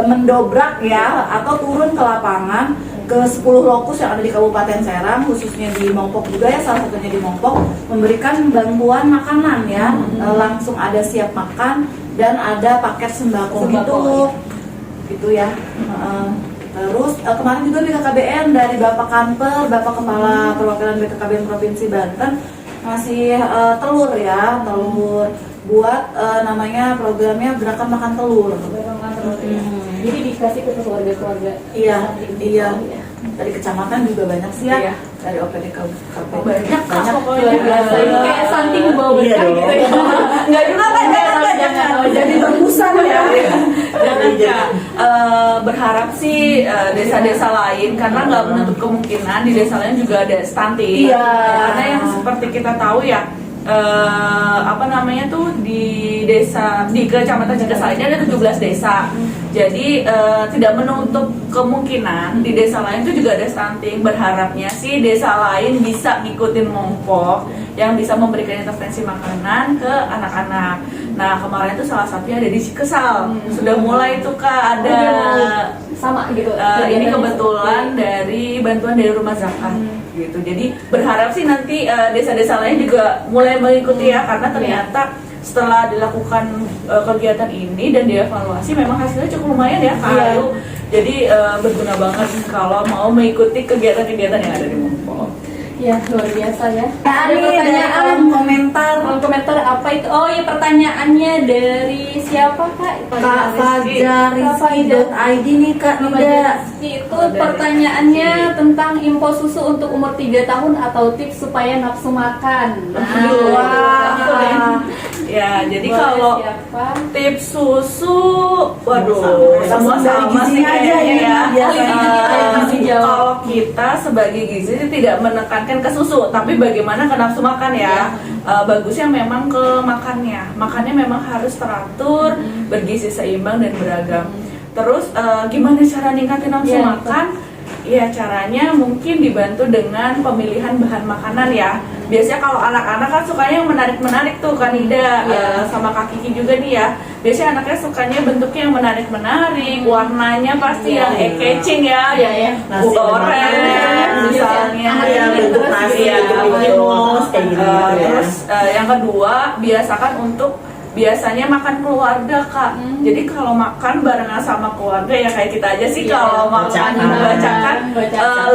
mendobrak ya atau turun ke lapangan ke 10 lokus yang ada di Kabupaten Serang, khususnya di Mompok juga ya, salah satunya di Mompok, memberikan bantuan makanan ya, langsung ada siap makan dan ada paket sembako gitu ya. Terus kemarin juga BKKBN dari Bapak Kanper, Bapak Kepala Perwakilan BKKBN Provinsi Banten ngasih telur ya, telur buat namanya programnya Gerakan Makan Telur. Jadi dikasih ke keluarga-keluarga. Iya. Dari kecamatan juga banyak sih ya. Iya. Dari OPD Kabupaten. Banyak banyak pokoknya. Biasa ini kayak stunting bawa berkah gitu ya. Enggak juga kan, jangan. Jadi tembusan ya. Jangan Kak. Berharap sih desa-desa lain, karena nggak menutup kemungkinan di desa lain juga ada stunting. Iya. Karena yang seperti kita tahu ya, di desa di kecamatan Cikesal ini ada 17 desa. Jadi tidak menutup kemungkinan di desa lain itu juga ada stunting. Berharapnya sih desa lain bisa ngikutin Mompok yang bisa memberikan intervensi makanan ke anak-anak. Nah, kemarin itu salah satunya ada di Cikesal. Sudah mulai tuh Kak ada sama gitu. ini kebetulan dari bantuan dari Rumah Zakat gitu. Jadi berharap sih nanti desa-desa lain juga mulai mengikuti ya, karena ternyata setelah dilakukan kegiatan ini dan dievaluasi memang hasilnya cukup lumayan ya Kak Ayu. Jadi berguna banget kalau mau mengikuti kegiatan-kegiatan yang ada di Mompok. Ya, luar biasa ya. Nah, Ada ini dari pertanyaan. kolom komentar Kolom komentar apa itu? Oh ya, pertanyaannya dari siapa Kak? Kak Fajar.id nih Kak Bapak Nida. Rizky, itu pertanyaannya tentang info susu untuk umur 3 tahun atau tips supaya nafsu makan. Wah. Ya, jadi Boleh kalau siapa? tips susu, waduh, semua Dari sama sih gizinya aja kayaknya ya, biasanya. Gizi jawab. Kalau kita sebagai gizi tidak menekankan ke susu, tapi bagaimana ke nafsu makan ya. Bagusnya memang ke makannya memang harus teratur, bergizi seimbang dan beragam. Terus gimana cara ningkatin nafsu Iya, makan? Ya caranya mungkin dibantu dengan pemilihan bahan makanan ya. Biasanya kalau anak-anak kan sukanya yang menarik-menarik tuh kan Ida, sama Kak Kiki juga nih ya. Biasanya anaknya sukanya bentuknya yang menarik-menarik, warnanya pasti yang eye-catching ya, yang Nasi goreng misalnya. Ya, bentuk nasi, Iya, bentuk timus, kayak gitu ya. Terus yang kedua biasakan untuk biasanya makan keluarga Kak. Jadi kalau makan barengan sama keluarga ya kayak kita aja sih, kalau makan bacakan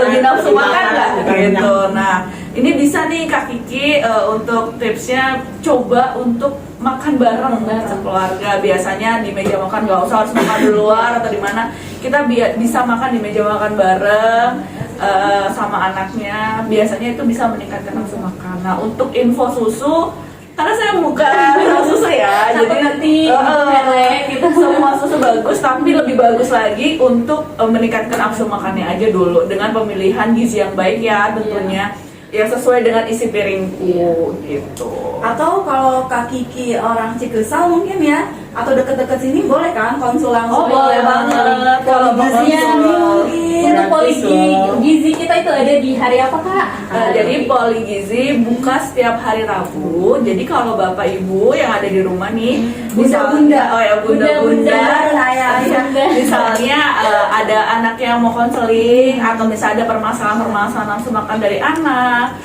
lebih nafsu makan nggak gitu. Nah ini bisa nih Kak Kiki untuk tipsnya, coba untuk makan bareng sekeluarga. Biasanya di meja makan nggak usah harus makan di luar atau di mana, kita bisa makan di meja makan bareng sama anaknya. Biasanya itu bisa meningkatkan nafsu makan. Nah untuk info susu, karena saya bukan susu ya, jadi nanti gitu. semua susu bagus, tapi lebih bagus lagi untuk meningkatkan nafsu makannya aja dulu dengan pemilihan gizi yang baik ya tentunya, yang sesuai dengan isi piringku gitu. Atau kalau Kak Kiki orang Cikesal mungkin ya, atau deket-deket sini boleh kan konsul langsung. Boleh banget kalau mau Gizinya konsul. untuk Gratis gizi kita itu ada di hari apa Kak? Jadi Poligizi buka setiap hari Rabu. Jadi kalau Bapak Ibu yang ada di rumah nih, Bunda-bunda. oh ya bunda-bunda, Bunda. misalnya ada anak yang mau konseling atau misalnya ada permasalahan-permasalahan nafsu makan dari anak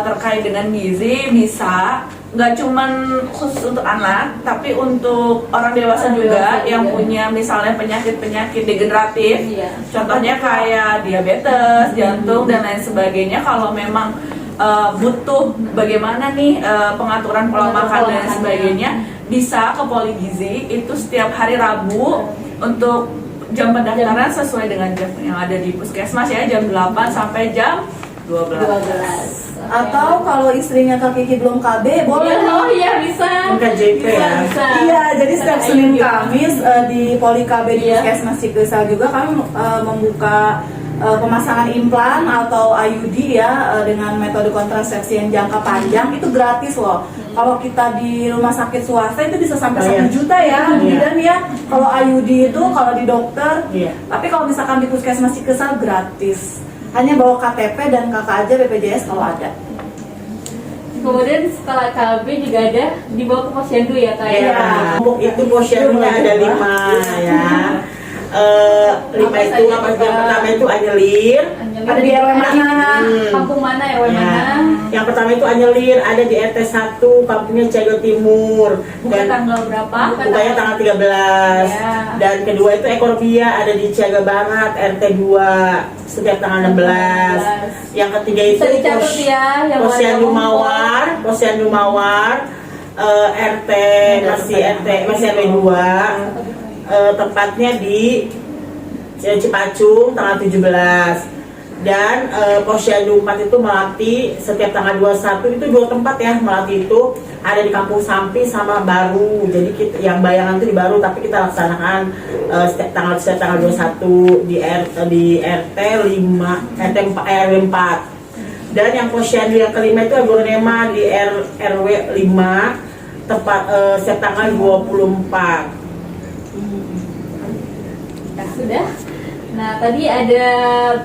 terkait dengan gizi, bisa nggak cuman khusus untuk anak, tapi untuk orang dewasa juga yang punya misalnya penyakit-penyakit degeneratif. Contohnya kayak diabetes, jantung dan lain sebagainya. Kalau memang butuh bagaimana nih pengaturan pola makan dan sebagainya, bisa ke Poligizi itu setiap hari Rabu. Untuk jam pendaftaran sesuai dengan jam yang ada di puskesmas ya, jam 8 sampai jam 12. Atau kalau istrinya Kak Kiki belum KB boleh. Oh iya bisa. Bukan JP ya. Bisa. Iya, jadi setiap Senin Iya. Kamis di Poli KB di Iya. Puskesmas Cikesal juga kami membuka pemasangan implan atau IUD ya dengan metode kontrasepsi yang jangka panjang, itu gratis loh. Kalau kita di rumah sakit swasta itu bisa sampai 1 juta ya, dan ya kalau IUD itu kalau di dokter. Tapi kalau misalkan di Puskesmas Cikesal gratis. Hanya bawa KTP dan kakak aja BPJS kalau ada. Kemudian setelah KB juga ada dibawa ke posyandu ya Kak? Ya, itu posyandunya ada 5 ya. 5 itu yang pertama itu Anyelir. Ada di RW mana? Kampung mana, RW Ya. mana? Yang pertama itu Anyelir, ada di RT 1, kampungnya Ciaga Timur. Bukan Dan tanggal berapa? bukanya tanggal 13. Ya. Dan kedua itu Ekorbia, ada di Ciaga Barat, RT 2, setiap tanggal 16. Yang ketiga itu Bisa dicatat ya, yang Posyandu warga Mawar, Posyandu Mawar, RT masih RW 2, tempatnya di Cipacung tanggal 17. Dan Posyandu 4 itu Melati setiap tanggal 21. Itu 2 tempat ya. Melati itu ada di Kampung Sampi sama Baru. Jadi kita, yang bayangan itu di Baru, tapi kita laksanakan setiap tanggal 21 di RT 5 RW 4. Dan yang Posyandu yang kelima itu Agronema di RW 5 tempat setiap tanggal 24. Nah, sudah. Nah, tadi ada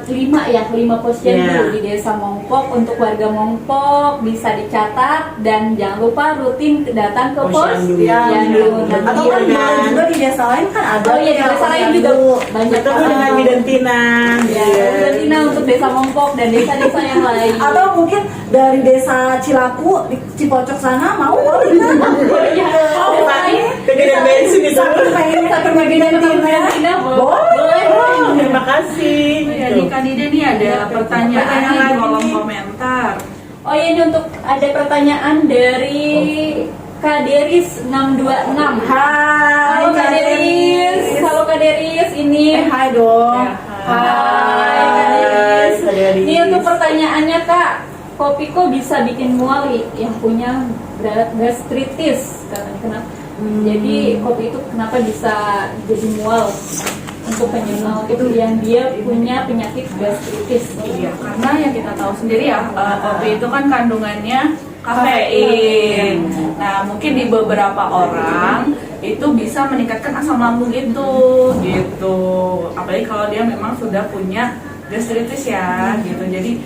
5 posyandu Ya. di Desa Mongpok. Untuk warga Mongpok bisa dicatat dan jangan lupa rutin datang ke Posyandu. posyandu. Atau kan boleh juga di desa lain kan ada. Oh iya, di desa lain juga banyak. Ketemu dengan Bidan Tina. Ya, Tina untuk Desa Mongpok dan desa-desa yang lain. Atau mungkin dari desa Cilaku di Cipocok sana mau boleh kan? Oh, Kegedean bensin itu. Pengen kita ke Bidan Tina. Tina Boleh. terima kasih. Oh ya, Gitu. nih Kanida nih ada pertanyaan Pertanyaan di lagi kolom nih. komentar. Oh ya, ini untuk ada pertanyaan dari Kak Deris 626. Hai, Halo Kak Deris. Halo Kak Deris, ini Hai dong. Ya, Hai Kak Deris. Kak Deris. Ini untuk pertanyaannya Kak, kopi kok bisa bikin mual yang punya gastritis katanya kenapa? Jadi kopi itu kenapa bisa jadi mual untuk penyebab itu yang dia punya penyakit gastritis? Iya, karena yang kita tahu sendiri ya, kopi itu kan kandungannya kafein. Nah, mungkin di beberapa orang itu bisa meningkatkan asam lambung itu, gitu. Apalagi kalau dia memang sudah punya gastritis ya, gitu. Jadi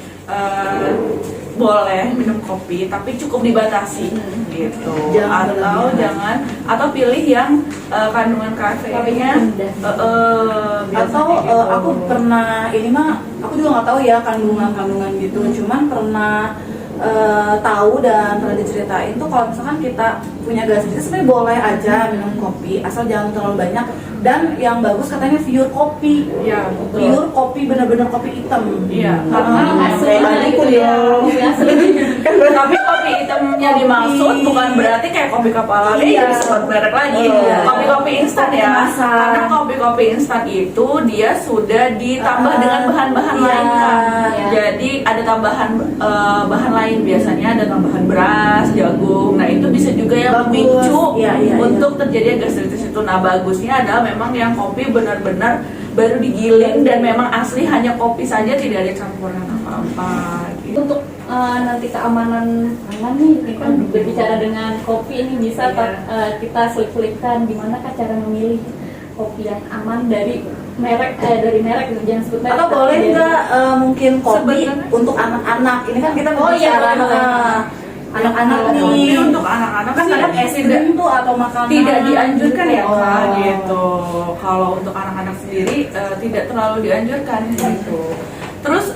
boleh minum kopi, tapi cukup dibatasi, gitu. Jangan berlebihan. Atau pilih yang kandungan kafeinnya Atau aku pernah ini mah aku juga nggak tahu ya kandungan gitu, cuman pernah tahu dan pernah diceritain tuh kalau misalkan kita punya gastritis sebenarnya boleh aja minum kopi asal jangan terlalu banyak, dan yang bagus katanya pure kopi. Iya, betul. Pure kopi, bener-bener kopi hitam. Iya, Karena karena aslinya gitu itu ya, kopi aslinya. tapi kopi hitamnya dimaksud bukan berarti kayak kopi kapal lagi Iya. disebut merek lagi. Iya. Kopi-kopi instan ya. Kemasan. Karena kopi-kopi instan itu dia sudah ditambah dengan bahan-bahan Iya. lain kan. Iya. Jadi ada tambahan bahan lain, biasanya ada tambahan beras, jagung. Nah, itu bisa juga yang Bagus. memicu Iya. untuk terjadi gastritis itu. Nah, bagusnya adalah memang yang kopi benar-benar baru digiling dan memang asli hanya kopi saja, tidak ada campuran apa-apa gitu. Untuk nanti keamanan pangan nih, kita kan berbicara dengan kopi ini bisa Iya. kita selip-selipkan gimana kah cara memilih kopi yang aman dari merek gitu, jangan sebut merek. Atau boleh Jadi- nggak mungkin kopi Sebenarnya- untuk anak-anak? Ini kan kita Oh, iya, berbicara boleh. anak-anak Kalau nih. kopi untuk anak-anak Kan sih kadang es tidak krim tuh atau makanan tidak dianjurkan ya Oh. Kak, gitu. Kalau untuk anak-anak sendiri tidak terlalu dianjurkan gitu. Terus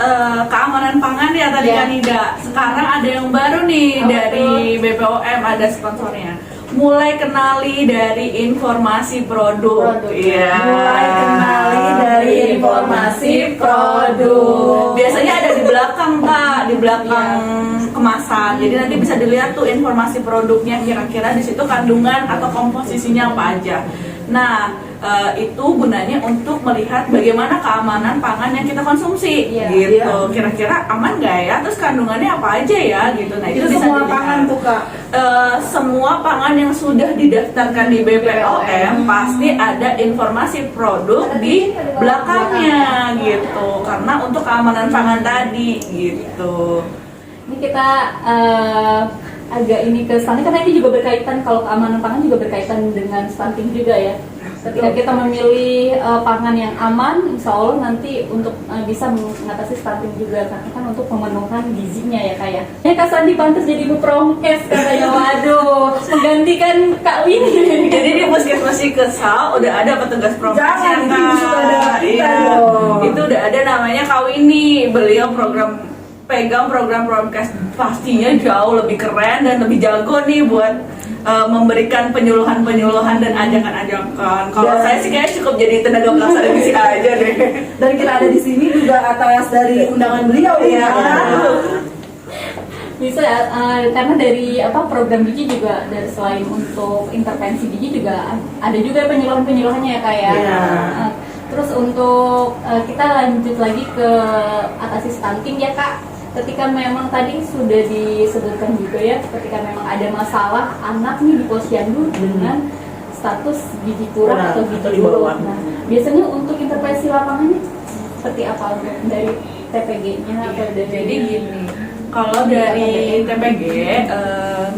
keamanan pangan ya tadi Ya. kan Ida. Sekarang ada yang baru nih Apa dari BPOM, ada sponsornya. Mulai kenali dari informasi produk. Iya. Mulai kenali dari informasi produk. Biasanya ada di belakang Kak, di belakang kemasan. Jadi nanti bisa dilihat tuh informasi produknya, kira-kira di situ kandungan atau komposisinya apa aja. Nah, itu gunanya untuk melihat bagaimana keamanan pangan yang kita konsumsi, Iya. gitu. Iya. Kira-kira aman nggak ya? Terus kandungannya apa aja ya, gitu. Nah, Itu bisa semua dilihat. pangan tuh Kak. Semua pangan yang sudah didaftarkan di BPOM pasti ada informasi produk di belakangnya, gitu. Karena untuk keamanan pangan tadi, gitu. Ini kita agak ini ke stunting karena ini juga berkaitan, kalau keamanan pangan juga berkaitan dengan stunting juga ya. Ketika kita memilih pangan yang aman, insya Allah nanti untuk bisa mengatasi stunting juga, karena kan untuk memenuhkan gizinya ya Kak ya. Ya Kak Sandi pantas jadi ibu promkes katanya, waduh, menggantikan Kak Winnie. Jadi di puskesmas Kesal udah ada petugas promkes Jangan, ya, itu Kak. sudah ada kita Iya. dong. Itu udah ada namanya Kak Winnie. Beliau pegang program promkes, pastinya jauh lebih keren dan lebih jago nih buat memberikan penyuluhan dan ajakan-ajakan. Kalau Ya. saya sih kayak cukup jadi tenaga pelaksana misi aja deh. Dan kita ada di sini juga atas dari undangan beliau Iya. ya. Bisa karena dari program gizi juga, dari selain untuk intervensi gizi juga ada juga penyuluhan-penyuluhannya ya Kak ya. Iya. Terus untuk kita lanjut lagi ke atasi stunting ya Kak. Ketika memang tadi sudah disebutkan juga ya, ketika memang ada masalah anak nih di posyandu dengan status gizi kurang atau Kurang, gizi atau di bawah. buruk. Nah, biasanya untuk intervensi lapangannya seperti apa untuk dari TPG-nya atau dari Jadi gini, kalau dari TPG,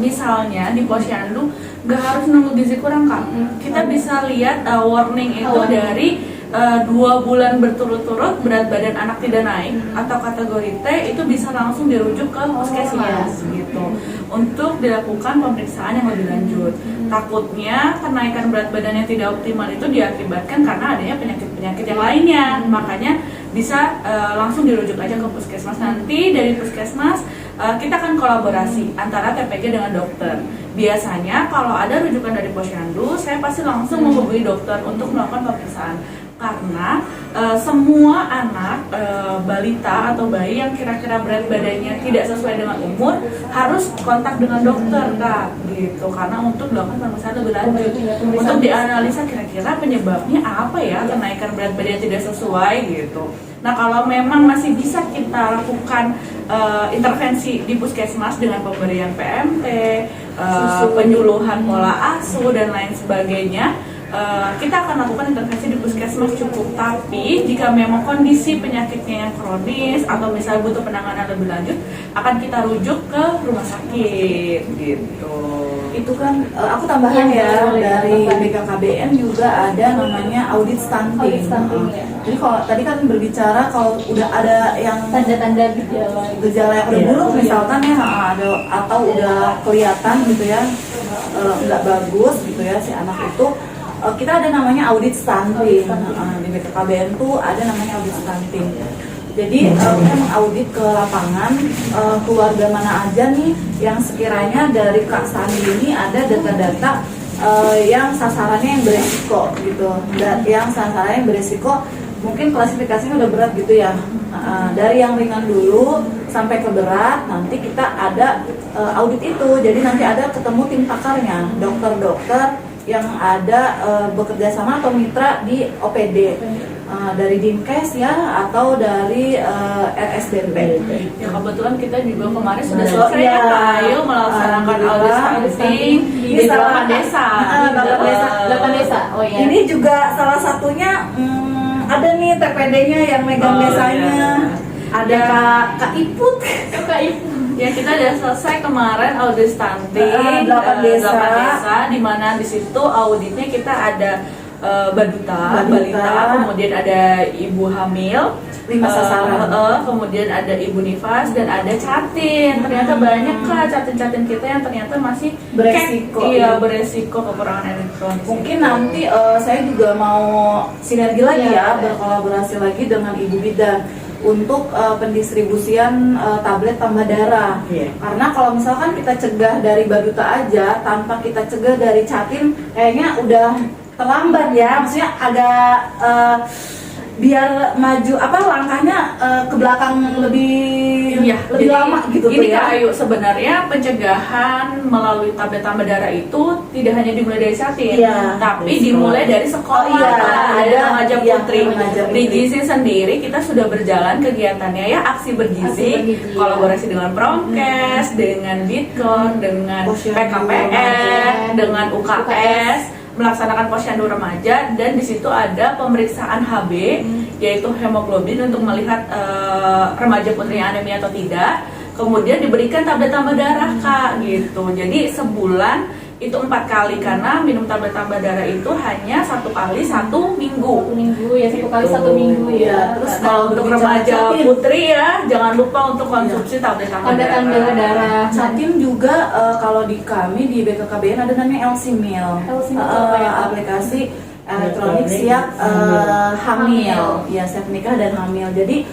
misalnya di posyandu nggak harus nunggu gizi kurang Kak. Kita bisa lihat warning itu Warning. dari 2 bulan berturut-turut berat badan anak tidak naik atau kategori T, itu bisa langsung dirujuk ke puskesmas gitu untuk dilakukan pemeriksaan yang lebih lanjut. Takutnya kenaikan berat badan yang tidak optimal itu diakibatkan karena adanya penyakit-penyakit yang lainnya, makanya bisa langsung dirujuk aja ke puskesmas. Nanti dari puskesmas kita akan kolaborasi antara TPG dengan dokter. Biasanya kalau ada rujukan dari posyandu, saya pasti langsung menghubungi dokter untuk melakukan pemeriksaan. karena semua anak balita atau bayi yang kira-kira berat badannya tidak sesuai dengan umur harus kontak dengan dokter Kak gitu, karena untuk melakukan pemeriksaan lebih lanjut untuk dianalisa kira-kira penyebabnya apa ya kenaikan berat badan tidak sesuai gitu. Nah kalau memang masih bisa kita lakukan intervensi di puskesmas dengan pemberian PMT, penyuluhan pola asuh dan lain sebagainya, kita akan lakukan intervensi di puskesmas cukup. Tapi jika memang kondisi penyakitnya yang kronis atau misalnya butuh penanganan lebih lanjut, akan kita rujuk ke rumah sakit gitu. Itu kan aku tambahan Iya, ya, dari tambahan. BKKBN juga ada namanya audit stunting. Audit stunting, ya. Jadi kalau tadi kan berbicara kalau udah ada yang Tanda-tanda gejala. gejala yang udah Iya. buruk misalkan ya, ada atau udah kelihatan gitu ya nggak bagus gitu ya si anak itu, kita ada namanya audit stunting. Di BKKBN tuh ada namanya audit stunting. Jadi kita mengaudit ke lapangan keluarga mana aja nih yang sekiranya dari Kak Sandi ini ada data-data yang sasarannya yang beresiko gitu, dan yang sasarannya yang beresiko mungkin klasifikasinya udah berat gitu ya. Dari yang ringan dulu sampai ke berat, nanti kita ada audit itu. Jadi nanti ada ketemu tim pakarnya, dokter-dokter yang ada bekerja sama atau mitra di OPD, dari Dinkes ya atau dari RSDP. Ya kebetulan kita juga kemarin sudah Nah, selesai iya. ya Kak Ayu melaksanakan audit stunting di Ini salah- 8 desa. Delapan desa. 8 desa. Oh ya. Ini juga salah satunya ada nih TPD-nya yang megang Oh, desanya. iya. Ada Kak Iput. Kak Ibu. Ya kita sudah selesai kemarin audit stunting 8 desa. 8 desa, di mana di situ auditnya kita ada balita, kemudian ada ibu hamil, 5 sasaran. kemudian ada ibu nifas dan ada catin. Ternyata banyak Kak catin-catin kita yang ternyata masih Beresiko. iya beresiko kekurangan elektronik. Mungkin nanti saya juga mau sinergi lagi ya, berkolaborasi lagi dengan Ibu Bidan untuk pendistribusian tablet tambah darah. Iya. Karena kalau misalkan kita cegah dari baduta aja tanpa kita cegah dari catin, kayaknya udah terlambat ya. Maksudnya agak biar maju langkahnya ke belakang lebih Iya, lebih jadi lama gitu ini tuh ya. Kak Ayu, sebenarnya pencegahan melalui tablet tambah darah itu tidak hanya dimulai dari catin, Iya, tapi dari dimulai sekolah. dari sekolah. Oh, iya, ada ada, remaja iya, putri. remaja Di putri. Gizi sendiri kita sudah berjalan kegiatannya ya, aksi bergizi, Aksi bergizi, kolaborasi dengan Promkes, dengan Bitkon, dengan Posyandu PKPN, remaja, dengan UKS, melaksanakan posyandu remaja, dan di situ ada pemeriksaan HB yaitu hemoglobin untuk melihat remaja putri yang anemia atau tidak. Kemudian diberikan tablet tambah darah Kak gitu. Jadi sebulan itu 4 kali karena minum tablet tambah darah itu hanya 1 kali 1 minggu. 1 minggu ya, 1 kali 1 minggu ya. Iya, terus Karena Kalau untuk berbicara remaja catin. putri ya jangan lupa untuk konsumsi tablet tambah tablet tambah darah. darah. Catin juga kalau di kami di BKKBN ada namanya LC Meal, LC Meal itu apa ya? aplikasi elektronik siap hamil, ya siap nikah dan hamil. Jadi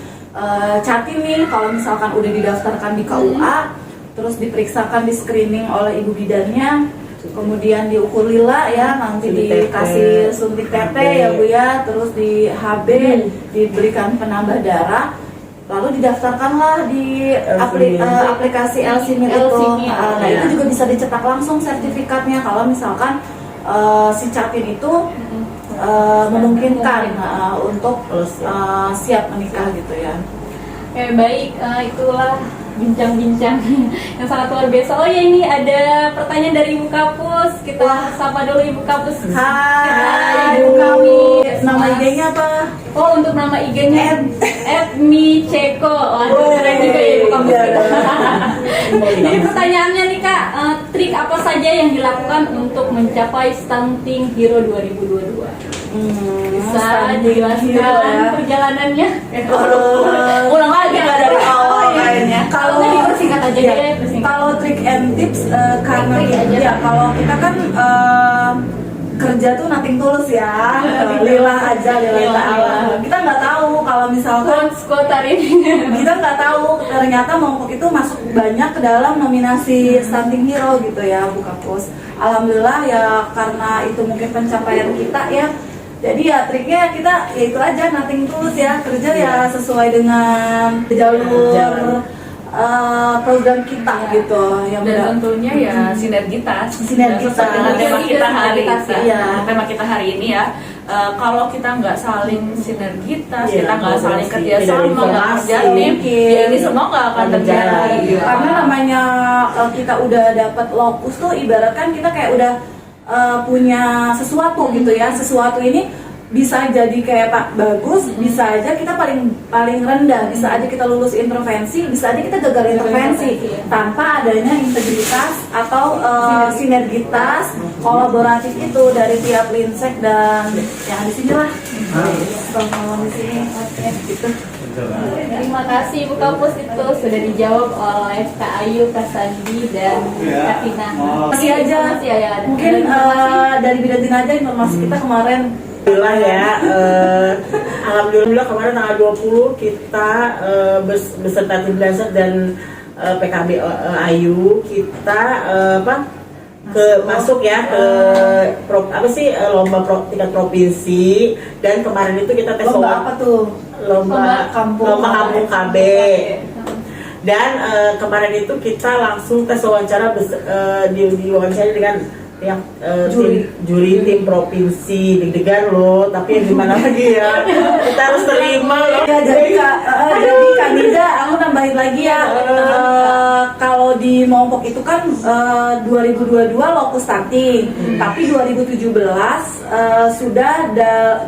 Catin nih kalau misalkan udah didaftarkan di KUA, terus diperiksakan di screening oleh ibu bidannya, kemudian diukur lila ya, nanti Suntik dikasih TT, suntik TT HB. ya Bu ya, terus di HB diberikan penambah darah. Lalu didaftarkanlah di aplikasi LC Meal itu. Nah ya. itu juga bisa dicetak langsung sertifikatnya kalau misalkan si Catin itu memungkinkan untuk siap menikah gitu ya. Oke, baik, itulah bincang-bincang yang sangat luar biasa. Oh ya, ini ada pertanyaan dari Ibu Kapus. Kita sapa dulu Ibu Kapus. Hai Ibu Ibu kami, Kapus. nama IG-nya apa? Oh, untuk nama IG-nya @miceko. Waduh, keren juga ya Ibu Kapus. Iya. Jadi pertanyaannya nih Kak, trik apa saja yang dilakukan untuk mencapai Stunting Hero 2022? Bisa dijelaskan perjalanannya? Ulang lagi Kak dari awal kayaknya. Kalau Kalau dipersingkat aja ya, deh, persingkat. kalau trik and tips karena Trik aja. ya kalau kita kan kerja tuh nothing tulus ya, lillah aja, lillah Lillah, ta'ala. lillah. Kita nggak tahu kalau misalkan Quote hari ini. kita nggak tahu ternyata Mongkok itu masuk banyak ke dalam nominasi Stunting Hero gitu ya Bu Kapus. Alhamdulillah ya karena itu mungkin pencapaian kita ya, Jadi ya triknya kita ya itu aja, nothing tulus ya, kerja ya sesuai dengan jalur program kita gitu yang Dan tentunya ya sinergitas. Sinergitas. Sesuai dengan tema kita hari Sinergitas, ini. ya. Tema kita hari ini ya. Kalau kita nggak saling sinergitas, Iya, kita nggak saling kolaborasi, kerja tidak sama, nggak informasi, kerja tim, mungkin. ya ini semua nggak akan terjadi. Iya. Karena namanya kita udah dapat lokus tuh ibaratkan kita kayak udah punya sesuatu gitu ya. Sesuatu ini bisa jadi kayak Pak bagus, bisa aja kita paling rendah, bisa aja kita lulus intervensi, bisa aja kita gagal intervensi tanpa adanya integritas atau sinergitas kolaboratif itu dari tiap linsek dan yang di sini lah. Di sini. Oke, gitu. Terima kasih Ibu Kapus, itu sudah dijawab oleh Kak Ayu, Kak Sandi, dan Kak Tina. Masih aja, Masih ya, ada. mungkin dari bidang Tina aja informasi kita kemarin. Alhamdulillah ya, alhamdulillah kemarin tanggal 20 kita beserta tim Blazer dan PKB Ayu kita masuk ya ke lomba tingkat provinsi, dan kemarin itu kita tes Lomba apa tuh? lomba Kampung KB. Dan kemarin itu kita langsung tes wawancara diwawancara dengan yang juri tim provinsi. Deg-degan loh, tapi yang gimana lagi ya, kita harus terima loh. Ya, jadi Kak Nida, aku nambahin lagi ya. Kalau di Mompok itu kan 2022 lokus starting, tapi 2017 sudah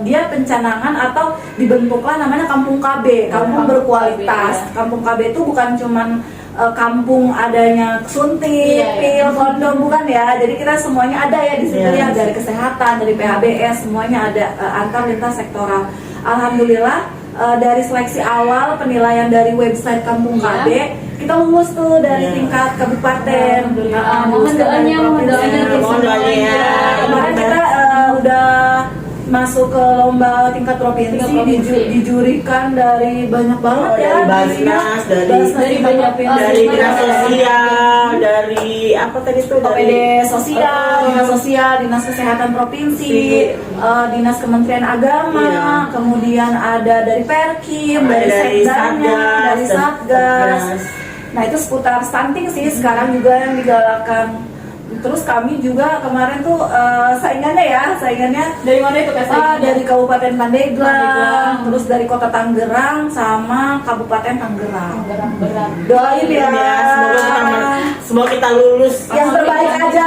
dia pencanangan atau dibentuklah namanya Kampung KB, Kampung Berkualitas. Kampung KB itu bukan cuman kampung adanya suntik, pil, kondom, bukan ya. Jadi kita semuanya ada ya di situ ya, dari kesehatan, dari PHBS, semuanya ada antar lintas sektoral. Alhamdulillah dari seleksi awal penilaian dari website Kampung KB kita lulus tuh dari tingkat kabupaten. Mohon doanya, mohon doanya. Kemarin kita udah masuk ke lomba tingkat provinsi, dijurikan dari banyak banget ya, Basnas, dari banyak dari dinas sosial, dari apa tadi itu, OPD sosial, dinas sosial, dinas kesehatan provinsi, dinas kementerian agama, kemudian ada dari Perkim, dari Sekdanya, dari Satgas. Nah itu seputar stunting sih sekarang juga yang digalakkan. Terus kami juga kemarin tuh saingannya Dari mana itu Kak? dari Kabupaten Pandeglang, terus dari Kota Tangerang sama Kabupaten Tangerang. Berat. Doain ya, semoga kita lulus yang terbaik aja.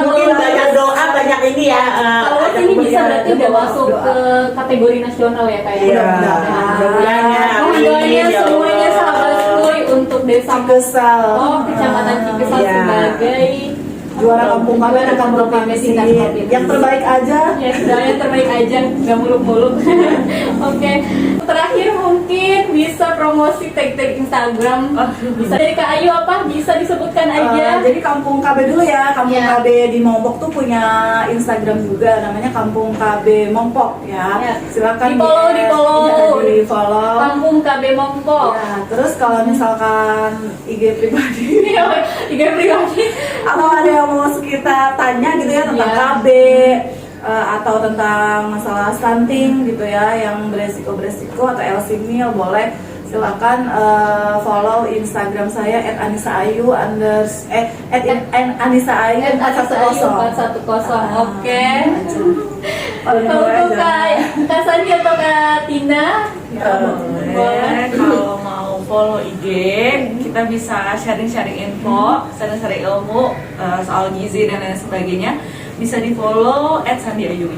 mungkin banyak doa, banyak ini ya. Kalau ini bisa berarti udah masuk ke kategori nasional ya Kak? Iya, mudah-mudahan ya. Mohon doanya semuanya sahabat Skuy untuk Desa Kesal. Kecamatan Cikesal sebagai Juara Kampung KB dan Kampung provinsi. Yang terbaik aja. Ya sudah, yang terbaik aja, nggak muluk-muluk. Oke, terakhir mungkin bisa promosi tag-tag Instagram. Bisa dari Kak Ayu apa? Bisa disebutkan aja. Jadi Kampung KB dulu ya. Kampung Ya. KB di Mompok tuh punya Instagram juga, namanya Kampung KB Mompok ya. Ya. Silakan Di-follow. di follow. Kampung KB Mompok. Ya, terus kalau misalkan IG pribadi Tiga pribadi. atau ada yang mau kita tanya gitu ya tentang Ya. KB atau tentang masalah stunting gitu ya yang beresiko atau LC-Meal, boleh silakan follow Instagram saya @anisaayu @anisaayu 410. Oke. Untuk Kak Sandi atau Kak Tina? Boleh, kalau mau follow IG, kita bisa sharing-sharing info, sharing-sharing ilmu soal gizi dan lain sebagainya. Bisa di follow @sandiayu.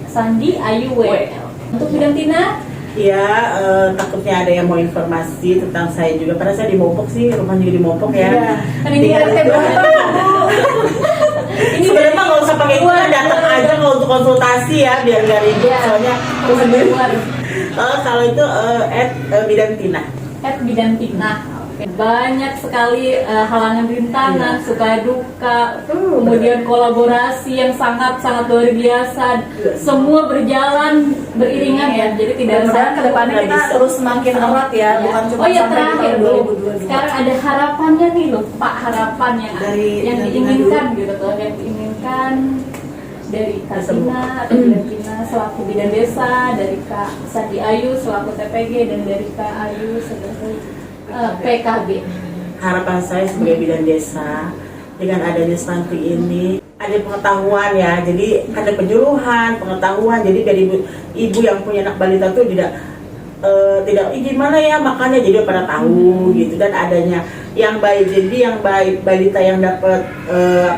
Sandi Ayu W. Untuk bidang Tina? Ya, takutnya ada yang mau informasi tentang saya juga, karena saya di Mompok sih, rumah juga di Mompok ya. Kan ini RT berapa? Sebenarnya nggak usah pakai itu, datang aja kalau untuk konsultasi ya, biar nggak ribet. Soalnya aku sendiri. Kalau itu bidang Tina. Bidang Tina. Oke. Banyak sekali halangan rintangan, suka duka, kemudian kolaborasi yang sangat-sangat luar biasa. Semua berjalan beriringan ya, jadi tidak Mudah-mudahan kedepannya kita terus semakin erat ya, bukan cuma Oh ya, sampai di terakhir tahun dulu. 2022. Sekarang ada harapannya nih loh, Pak, harapan yang Dari diinginkan gitu tuh, yang diinginkan rekan dari Kak Tina atau Bidan Tina selaku Bidan Desa, dari Kak Sadi Ayu selaku TPG, dan dari Kak Ayu sebagai PKB. Harapan saya sebagai bidan desa, dengan adanya stunting ini ada pengetahuan ya, jadi ada penyuluhan, pengetahuan, jadi dari ibu yang punya anak balita tuh tidak gimana ya makannya, jadi pada tahu gitu. Dan adanya yang baik, jadi yang baik balita yang dapat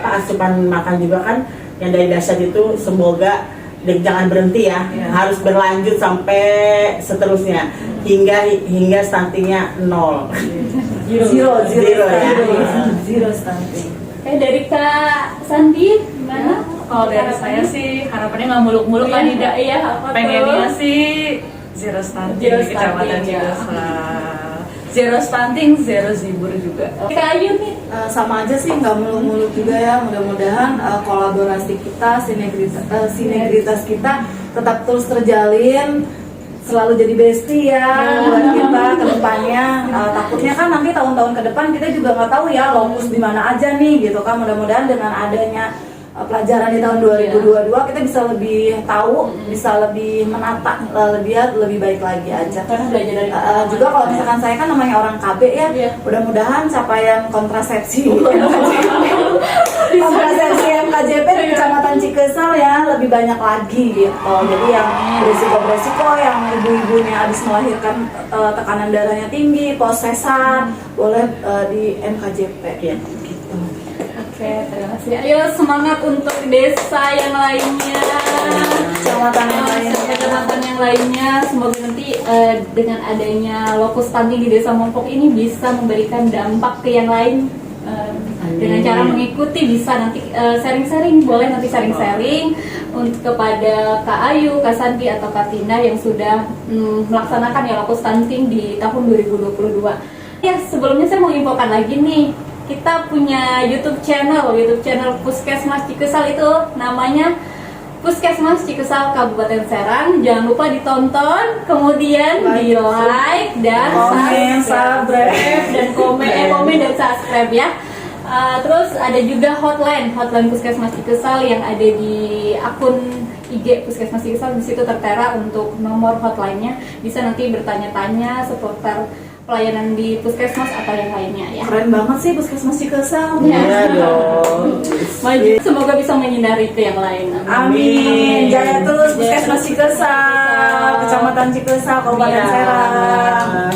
asupan makan juga kan yang dari dasar itu, semoga jangan berhenti ya, harus berlanjut sampai seterusnya hingga stuntingnya 0. Zero ya. Zero stunting. Dari Kak Sandi gimana? Kalau dari saya sih harapannya nggak muluk-muluk kan tidak. Iya, apa Pengennya tuh? sih zero stunting Zero di Kecamatan stunting, ya. Cikesal. Zero stunting, zero zibur juga. Kak Ayu nih, Sama aja sih, nggak muluk-muluk juga ya. Mudah-mudahan kolaborasi kita, sinergitas kita tetap terus terjalin, selalu jadi bestie ya buat kita ke depannya. Takutnya kan nanti tahun-tahun ke depan kita juga nggak tahu ya lokus di mana aja nih gitu kan. Mudah-mudahan dengan adanya pelajaran di tahun 2022 kita bisa lebih tahu, bisa lebih menata, lebih baik lagi aja. karena belajar dari Juga kalau misalkan saya kan namanya orang KB ya, Iya. mudah-mudahan capaian kontrasepsi MKJP di Kecamatan Cikesal ya lebih banyak lagi gitu. Jadi yang beresiko yang ibu-ibunya habis melahirkan tekanan darahnya tinggi, post-sesar, boleh di MKJP Iya. gitu. Oke, terima kasih. Ayo semangat untuk desa yang lainnya. Kecamatan yang lainnya. Kecamatan yang lainnya, semoga nanti dengan adanya lokus stunting di Desa Mompok ini bisa memberikan dampak ke yang lain. Dengan cara mengikuti, bisa nanti sharing-sharing, boleh nanti sharing-sharing untuk kepada Kak Ayu, Kak Sandi atau Kak Tina yang sudah melaksanakan ya lokus stunting di tahun 2022. Ya, sebelumnya saya mau infokan lagi nih, kita punya YouTube channel Puskesmas Cikesal, itu namanya Puskesmas Cikesal Kabupaten Serang. Jangan lupa ditonton, kemudian di like dan Komen, subscribe. dan komen dan subscribe ya. Terus ada juga hotline Puskesmas Cikesal yang ada di akun IG Puskesmas Cikesal. Di situ tertera untuk nomor hotline-nya. Bisa nanti bertanya-tanya seputar pelayanan di puskesmas atau yang lainnya ya. Keren banget sih Puskesmas Cikesal. Iya dong. Maju, semoga bisa menyinari ke yang lain. Amin. Jaya terus Puskesmas Cikesal, Kecamatan Cikesal, Kabupaten Iya. Serang.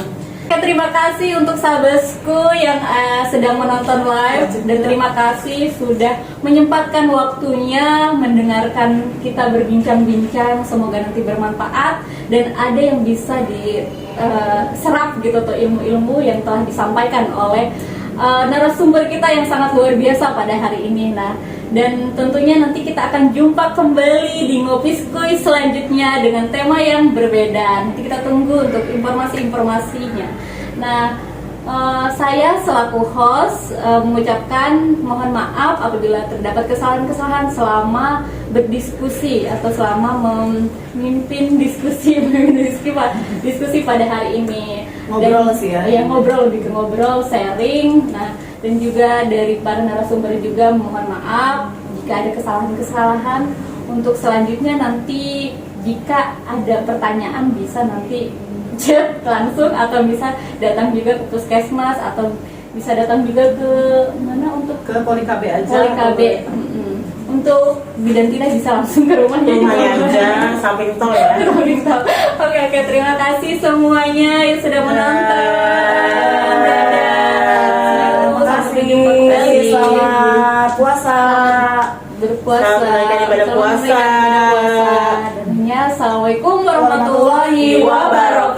Oke, terima kasih untuk sahabatku yang sedang menonton live, dan terima kasih sudah menyempatkan waktunya mendengarkan kita berbincang-bincang. Semoga nanti bermanfaat dan ada yang bisa diserap gitu tuh ilmu-ilmu yang telah disampaikan oleh narasumber kita yang sangat luar biasa pada hari ini. Nah, dan tentunya nanti kita akan jumpa kembali di Ngopiskuy selanjutnya dengan tema yang berbeda. Nanti kita tunggu untuk informasi-informasinya. Nah, saya selaku host mengucapkan mohon maaf apabila terdapat kesalahan-kesalahan selama berdiskusi atau selama memimpin diskusi pada hari ini. Ngobrol sih ya. Iya, ngobrol, lebih ke ngobrol, sharing. Nah, dan juga dari para narasumber juga mohon maaf jika ada kesalahan-kesalahan. Untuk selanjutnya nanti jika ada pertanyaan bisa nanti chat langsung atau bisa datang juga ke puskesmas atau bisa datang juga ke mana untuk Ke Poli KB aja. Poli KB. Untuk Bidan Tina bisa langsung ke rumah ya. Lumayan aja, samping tol ya. Oke, terima kasih semuanya yang sudah menonton. Terima kasih. Selamat puasa. Berpuasa. Selamat menunaikan ibadah puasa. Dan assalamualaikum warahmatullahi wabarakatuh.